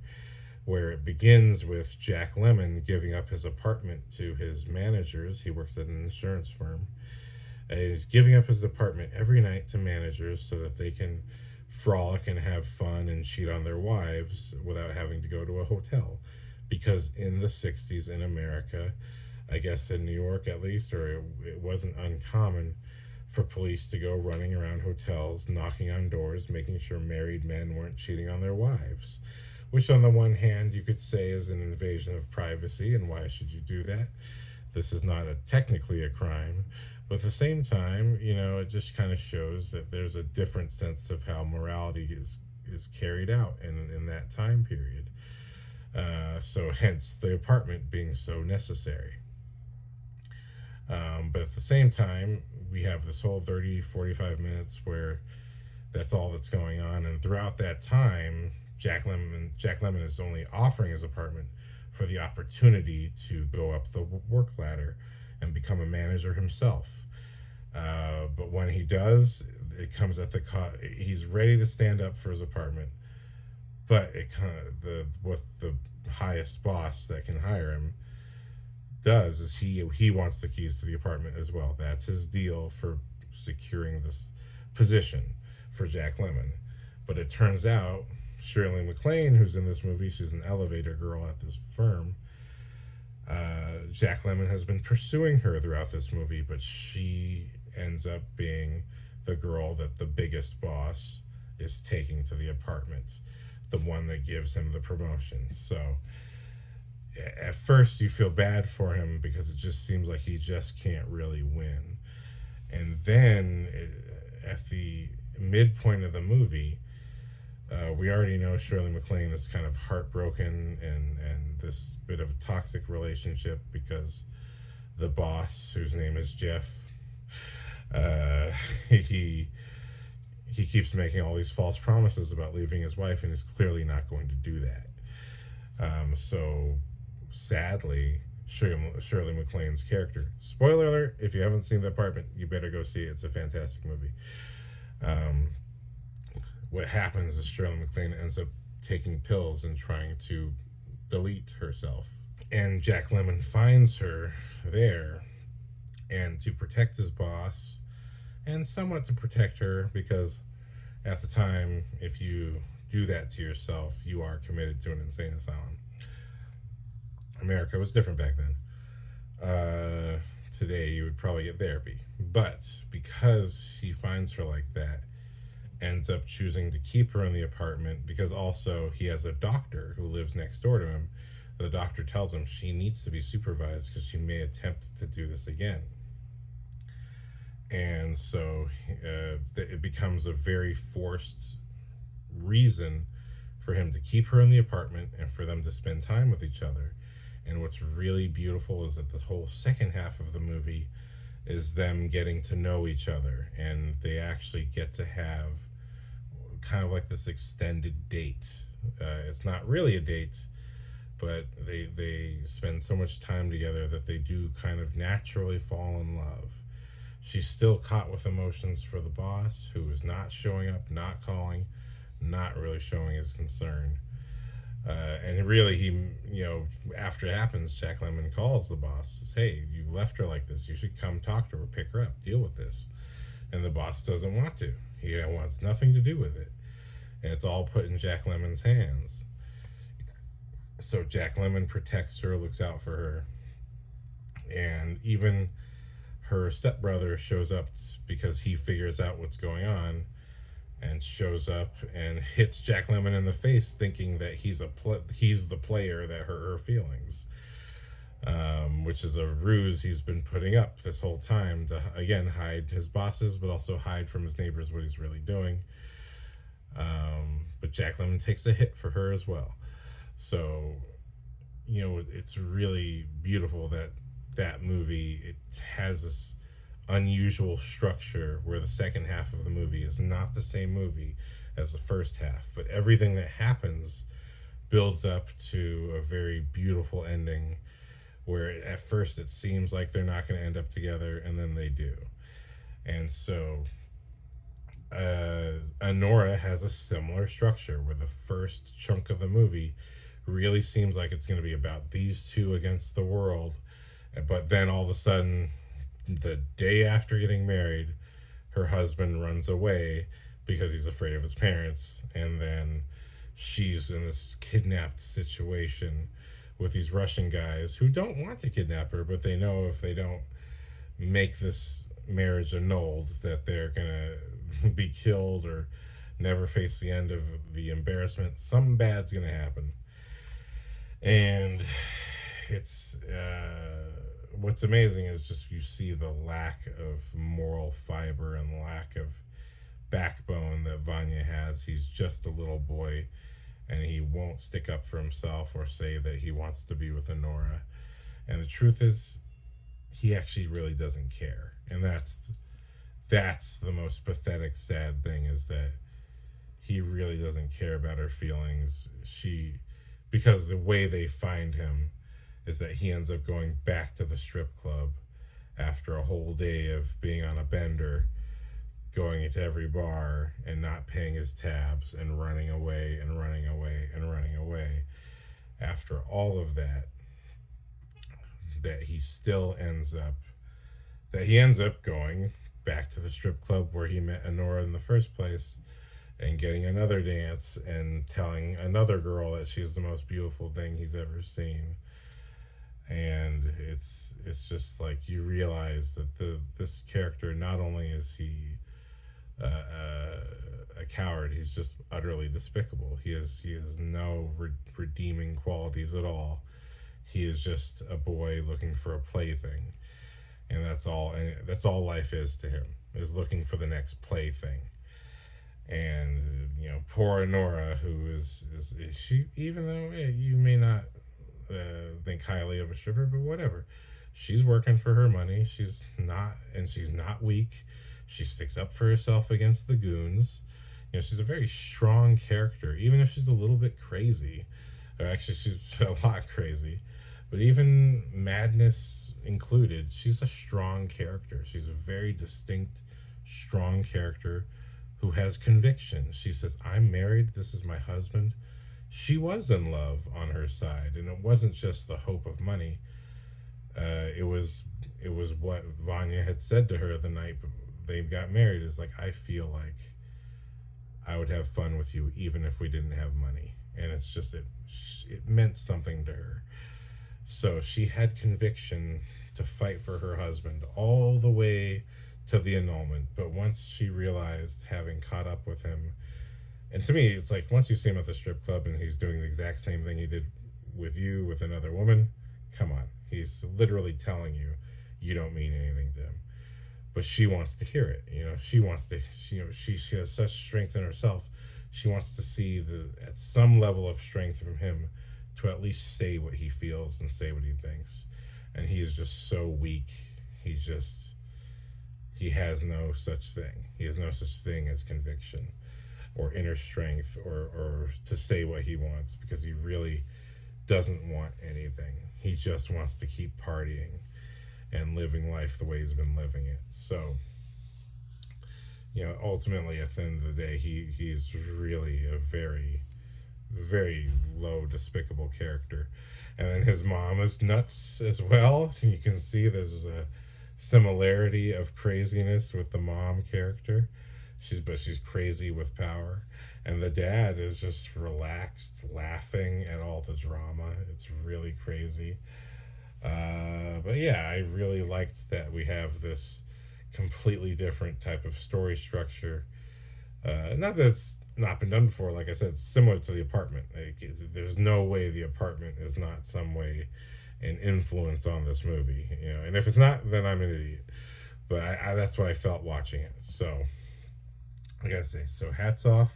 where it begins with Jack Lemmon giving up his apartment to his managers. He works at an insurance firm. He's giving up his apartment every night to managers so that they can frolic and have fun and cheat on their wives without having to go to a hotel. Because in the 60s in America, I guess in New York at least, or it wasn't uncommon for police to go running around hotels, knocking on doors, making sure married men weren't cheating on their wives. Which on the one hand you could say is an invasion of privacy, and why should you do that? This is not technically a crime. But at the same time, it just kind of shows that there's a different sense of how morality is carried out in that time period. So hence the apartment being so necessary. But at the same time, we have this whole 30-45 minutes where that's all that's going on. And throughout that time, Jack Lemmon is only offering his apartment for the opportunity to go up the work ladder and become a manager himself. But when he does, it comes at the cost. He's ready to stand up for his apartment, but it kind of what the highest boss that can hire him does is he wants the keys to the apartment as well. That's his deal for securing this position for Jack Lemmon. But it turns out Shirley MacLaine, who's in this movie, she's an elevator girl at this firm. Jack Lemmon has been pursuing her throughout this movie, but she ends up being the girl that the biggest boss is taking to the apartment, the one that gives him the promotion. So at first you feel bad for him because it just seems like he just can't really win. And then at the midpoint of the movie, we already know Shirley MacLaine is kind of heartbroken and this bit of a toxic relationship because the boss, whose name is Jeff, he keeps making all these false promises about leaving his wife, and is clearly not going to do that. So sadly, Shirley MacLaine's character, spoiler alert, if you haven't seen The Apartment, you better go see it. It's a fantastic movie. What happens is Shirley MacLaine ends up taking pills and trying to delete herself. And Jack Lemmon finds her there, and to protect his boss, and somewhat to protect her, because at the time, if you do that to yourself, you are committed to an insane asylum. America was different back then. Today, you would probably get therapy. But because he finds her like that, ends up choosing to keep her in the apartment, because also he has a doctor who lives next door to him. The doctor tells him she needs to be supervised because she may attempt to do this again. And so it becomes a very forced reason for him to keep her in the apartment and for them to spend time with each other. And what's really beautiful is that the whole second half of the movie is them getting to know each other, and they actually get to have kind of like this extended date. It's not really a date, but they spend so much time together that they do kind of naturally fall in love. She's still caught with emotions for the boss, who is not showing up, not calling, not really showing his concern. And really, after it happens, Jack Lemmon calls the boss, says, "Hey, you left her like this. You should come talk to her, pick her up, deal with this." And the boss doesn't want to. He wants nothing to do with it. And it's all put in Jack Lemmon's hands. So Jack Lemmon protects her, looks out for her. And even her stepbrother shows up because he figures out what's going on, and shows up and hits Jack Lemmon in the face, thinking that he's the player that hurt her feelings, which is a ruse he's been putting up this whole time to, again, hide his bosses, but also hide from his neighbors what he's really doing. But Jack Lemmon takes a hit for her as well. So, it's really beautiful that movie, it has this unusual structure where the second half of the movie is not the same movie as the first half, but everything that happens builds up to a very beautiful ending where at first it seems like they're not going to end up together, and then they do. And so Anora has a similar structure where the first chunk of the movie really seems like it's going to be about these two against the world, but then all of a sudden, the day after getting married, her husband runs away because he's afraid of his parents, and then she's in this kidnapped situation with these Russian guys who don't want to kidnap her, but they know if they don't make this marriage annulled that they're gonna be killed or never face the end of the embarrassment. Something bad's gonna happen. And it's what's amazing is just you see the lack of moral fiber and lack of backbone that Vanya has. He's just a little boy, and he won't stick up for himself or say that he wants to be with Anora. And the truth is, he actually really doesn't care. And that's the most pathetic, sad thing, is that he really doesn't care about her feelings. Because the way they find him is that he ends up going back to the strip club after a whole day of being on a bender, going into every bar and not paying his tabs and running away and running away and running away. After all of that he ends up going back to the strip club where he met Anora in the first place, and getting another dance and telling another girl that she's the most beautiful thing he's ever seen. And it's just like, you realize that this character, not only is he a coward, he's just utterly despicable. He has no redeeming qualities at all. He is just a boy looking for a plaything, and that's all life is to him, is looking for the next plaything. And poor Anora, who is she, even though you may not think highly of a stripper, but whatever, she's working for her money. She's not weak. She sticks up for herself against the goons. She's a very strong character, even if she's a little bit crazy. Or actually, she's a lot crazy. But even madness included, she's a strong character. She's a very distinct, strong character who has conviction. She says, "I'm married. This is my husband." She was in love on her side, and it wasn't just the hope of money. It was what Vanya had said to her the night they got married. Is like, "I feel like I would have fun with you even if we didn't have money." And it's just, it meant something to her. So she had conviction to fight for her husband all the way to the annulment. But once she realized, having caught up with him, and to me, it's like, once you see him at the strip club and he's doing the exact same thing he did with you, with another woman, come on. He's literally telling you, you don't mean anything to him. But she wants to hear it. She wants to, she has such strength in herself. She wants to see at some level of strength from him to at least say what he feels and say what he thinks. And he is just so weak. He's just, he has no such thing. He has no such thing as conviction or inner strength or to say what he wants, because he really doesn't want anything. He just wants to keep partying and living life the way he's been living it. So, ultimately at the end of the day, he's really a very, very low, despicable character. And then his mom is nuts as well. You can see there's a similarity of craziness with the mom character. She's crazy with power. And the dad is just relaxed, laughing at all the drama. It's really crazy. But yeah, I really liked that we have this completely different type of story structure. Not that it's not been done before. Like I said, it's similar to The Apartment. There's no way The Apartment is not some way an influence on this movie. And if it's not, then I'm an idiot. But that's what I felt watching it. So I gotta say, so hats off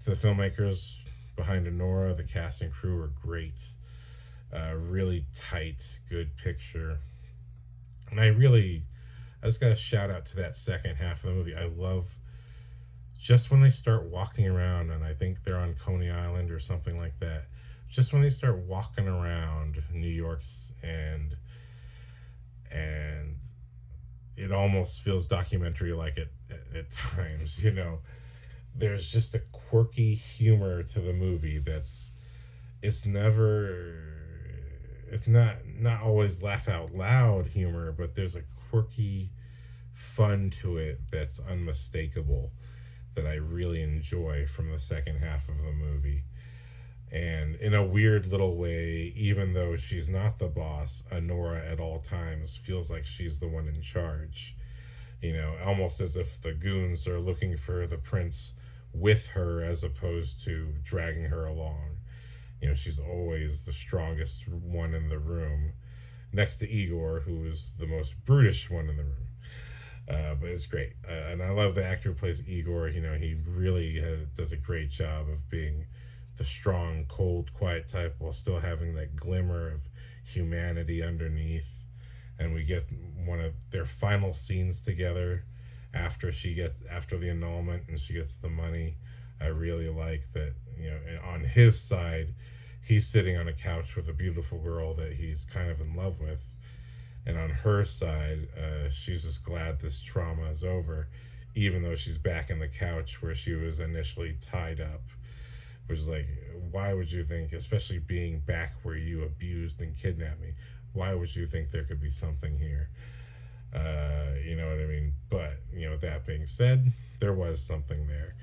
to the filmmakers behind Anora. The cast and crew are great. Really tight, good picture. And I just got to shout out to that second half of the movie. I love just when they start walking around, and I think they're on Coney Island or something like that. Just when they start walking around New York's and it almost feels documentary like it at times. There's just a quirky humor to the movie it's not always laugh out loud humor, but there's a quirky fun to it that's unmistakable, that I really enjoy from the second half of the movie. And in a weird little way, even though she's not the boss, Anora at all times feels like she's the one in charge. Almost as if the goons are looking for the prince with her as opposed to dragging her along. She's always the strongest one in the room, next to Igor, who is the most brutish one in the room. But it's great. And I love the actor who plays Igor. He really does a great job of being the strong, cold, quiet type while still having that glimmer of humanity underneath. And we get one of their final scenes together after the annulment and she gets the money. I really like that, on his side, he's sitting on a couch with a beautiful girl that he's kind of in love with. And on her side, she's just glad this trauma is over, even though she's back in the couch where she was initially tied up. Which is like, why would you think, especially being back where you abused and kidnapped me, why would you think there could be something here? You know what I mean? But, that being said, there was something there.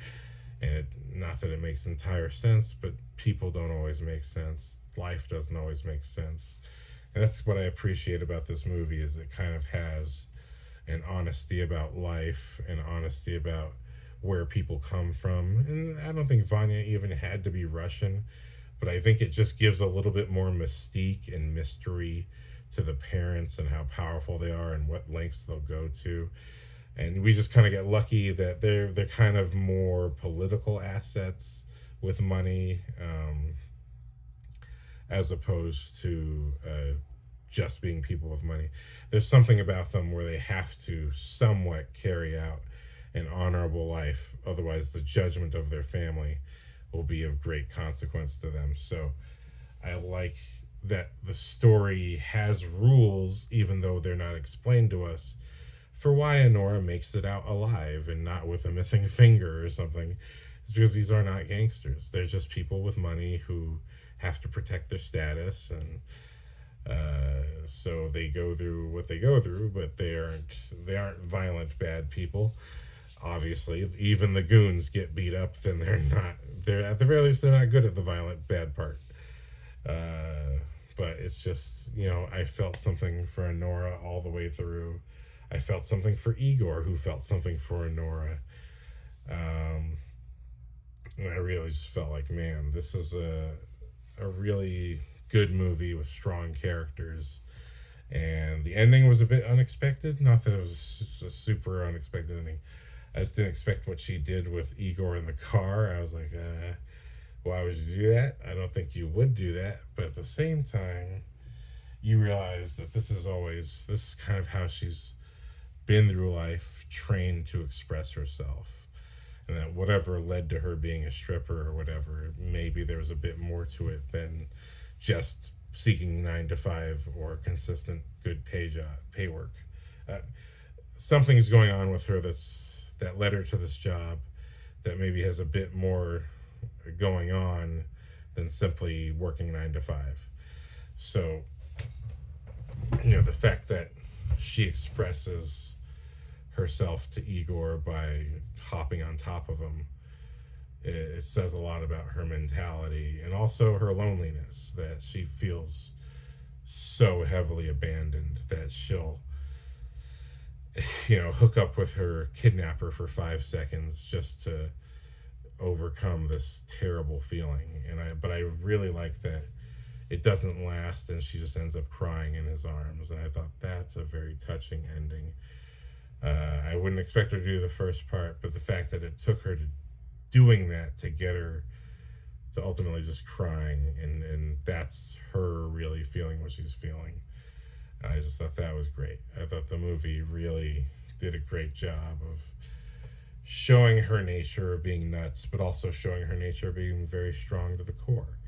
And not that it makes entire sense, but people don't always make sense. Life doesn't always make sense. And that's what I appreciate about this movie, is it kind of has an honesty about life and honesty about where people come from. And I don't think Vanya even had to be Russian, but I think it just gives a little bit more mystique and mystery to the parents and how powerful they are and what lengths they'll go to. And we just kind of get lucky that they're kind of more political assets with money, as opposed to just being people with money. There's something about them where they have to somewhat carry out an honorable life, otherwise the judgment of their family will be of great consequence to them. So I like that the story has rules, even though they're not explained to us, for why Anora makes it out alive and not with a missing finger or something. It's because these are not gangsters. They're just people with money who have to protect their status, and so they go through what they go through, but they aren't violent bad people. Obviously, even the goons get beat up, then they're at the very least they're not good at the violent bad part. But it's just, I felt something for Anora all the way through. I felt something for Igor, who felt something for Anora. And I really just felt like, man, this is a really good movie with strong characters. And the ending was a bit unexpected. Not that it was a super unexpected ending. I just didn't expect what she did with Igor in the car. I was like, why would you do that? I don't think you would do that. But at the same time, you realize that this is kind of how she's been through life trained to express herself, and that whatever led to her being a stripper or whatever, maybe there was a bit more to it than just seeking 9 to 5 or consistent good pay work. Something's going on with her that led her to this job that maybe has a bit more going on than simply working 9 to 5. So, the fact that she expresses herself to Igor by hopping on top of him, it says a lot about her mentality and also her loneliness, that she feels so heavily abandoned that she'll hook up with her kidnapper for 5 seconds just to overcome this terrible feeling. But I really like that it doesn't last and she just ends up crying in his arms, and I thought that's a very touching ending. I wouldn't expect her to do the first part, but the fact that it took her to doing that to get her to ultimately just crying, and that's her really feeling what she's feeling. I just thought that was great. I thought the movie really did a great job of showing her nature of being nuts, but also showing her nature of being very strong to the core.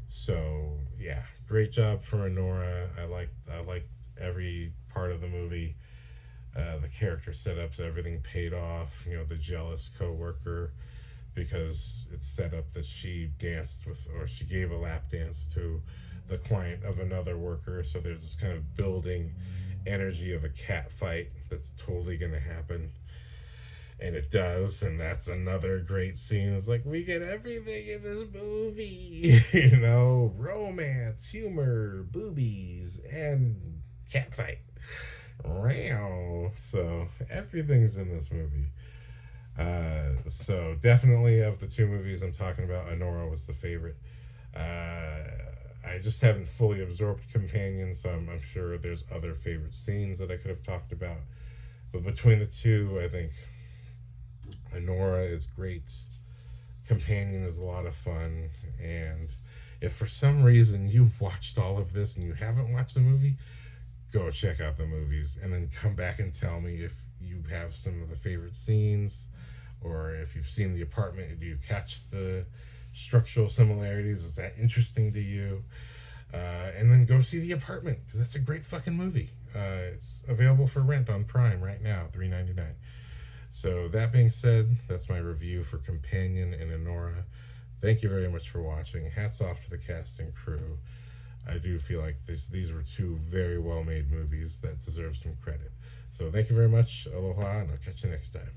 So yeah, great job for Anora. I liked every part of the movie. The character setups, everything paid off. The jealous coworker, because it's set up that she danced with, or she gave a lap dance to the client of another worker. So there's this kind of building energy of a cat fight that's totally going to happen. And it does, and that's another great scene. It's like, we get everything in this movie. Romance, humor, boobies, and cat fight. So everything's in this movie. So definitely of the two movies I'm talking about, Anora was the favorite. I just haven't fully absorbed Companion, so I'm sure there's other favorite scenes that I could have talked about. But between the two, I think Anora is great. Companion is a lot of fun. And if for some reason you watched all of this and you haven't watched the movie, go check out the movies and then come back and tell me if you have some of the favorite scenes, or if you've seen The Apartment. Do you catch the structural similarities? Is that interesting to you? And then go see The Apartment, because that's a great fucking movie. It's available for rent on Prime right now, $3.99. So that being said, that's my review for Companion and Anora. Thank you very much for watching. Hats off to the cast and crew. I do feel like these were two very well-made movies that deserve some credit. So thank you very much. Aloha, and I'll catch you next time.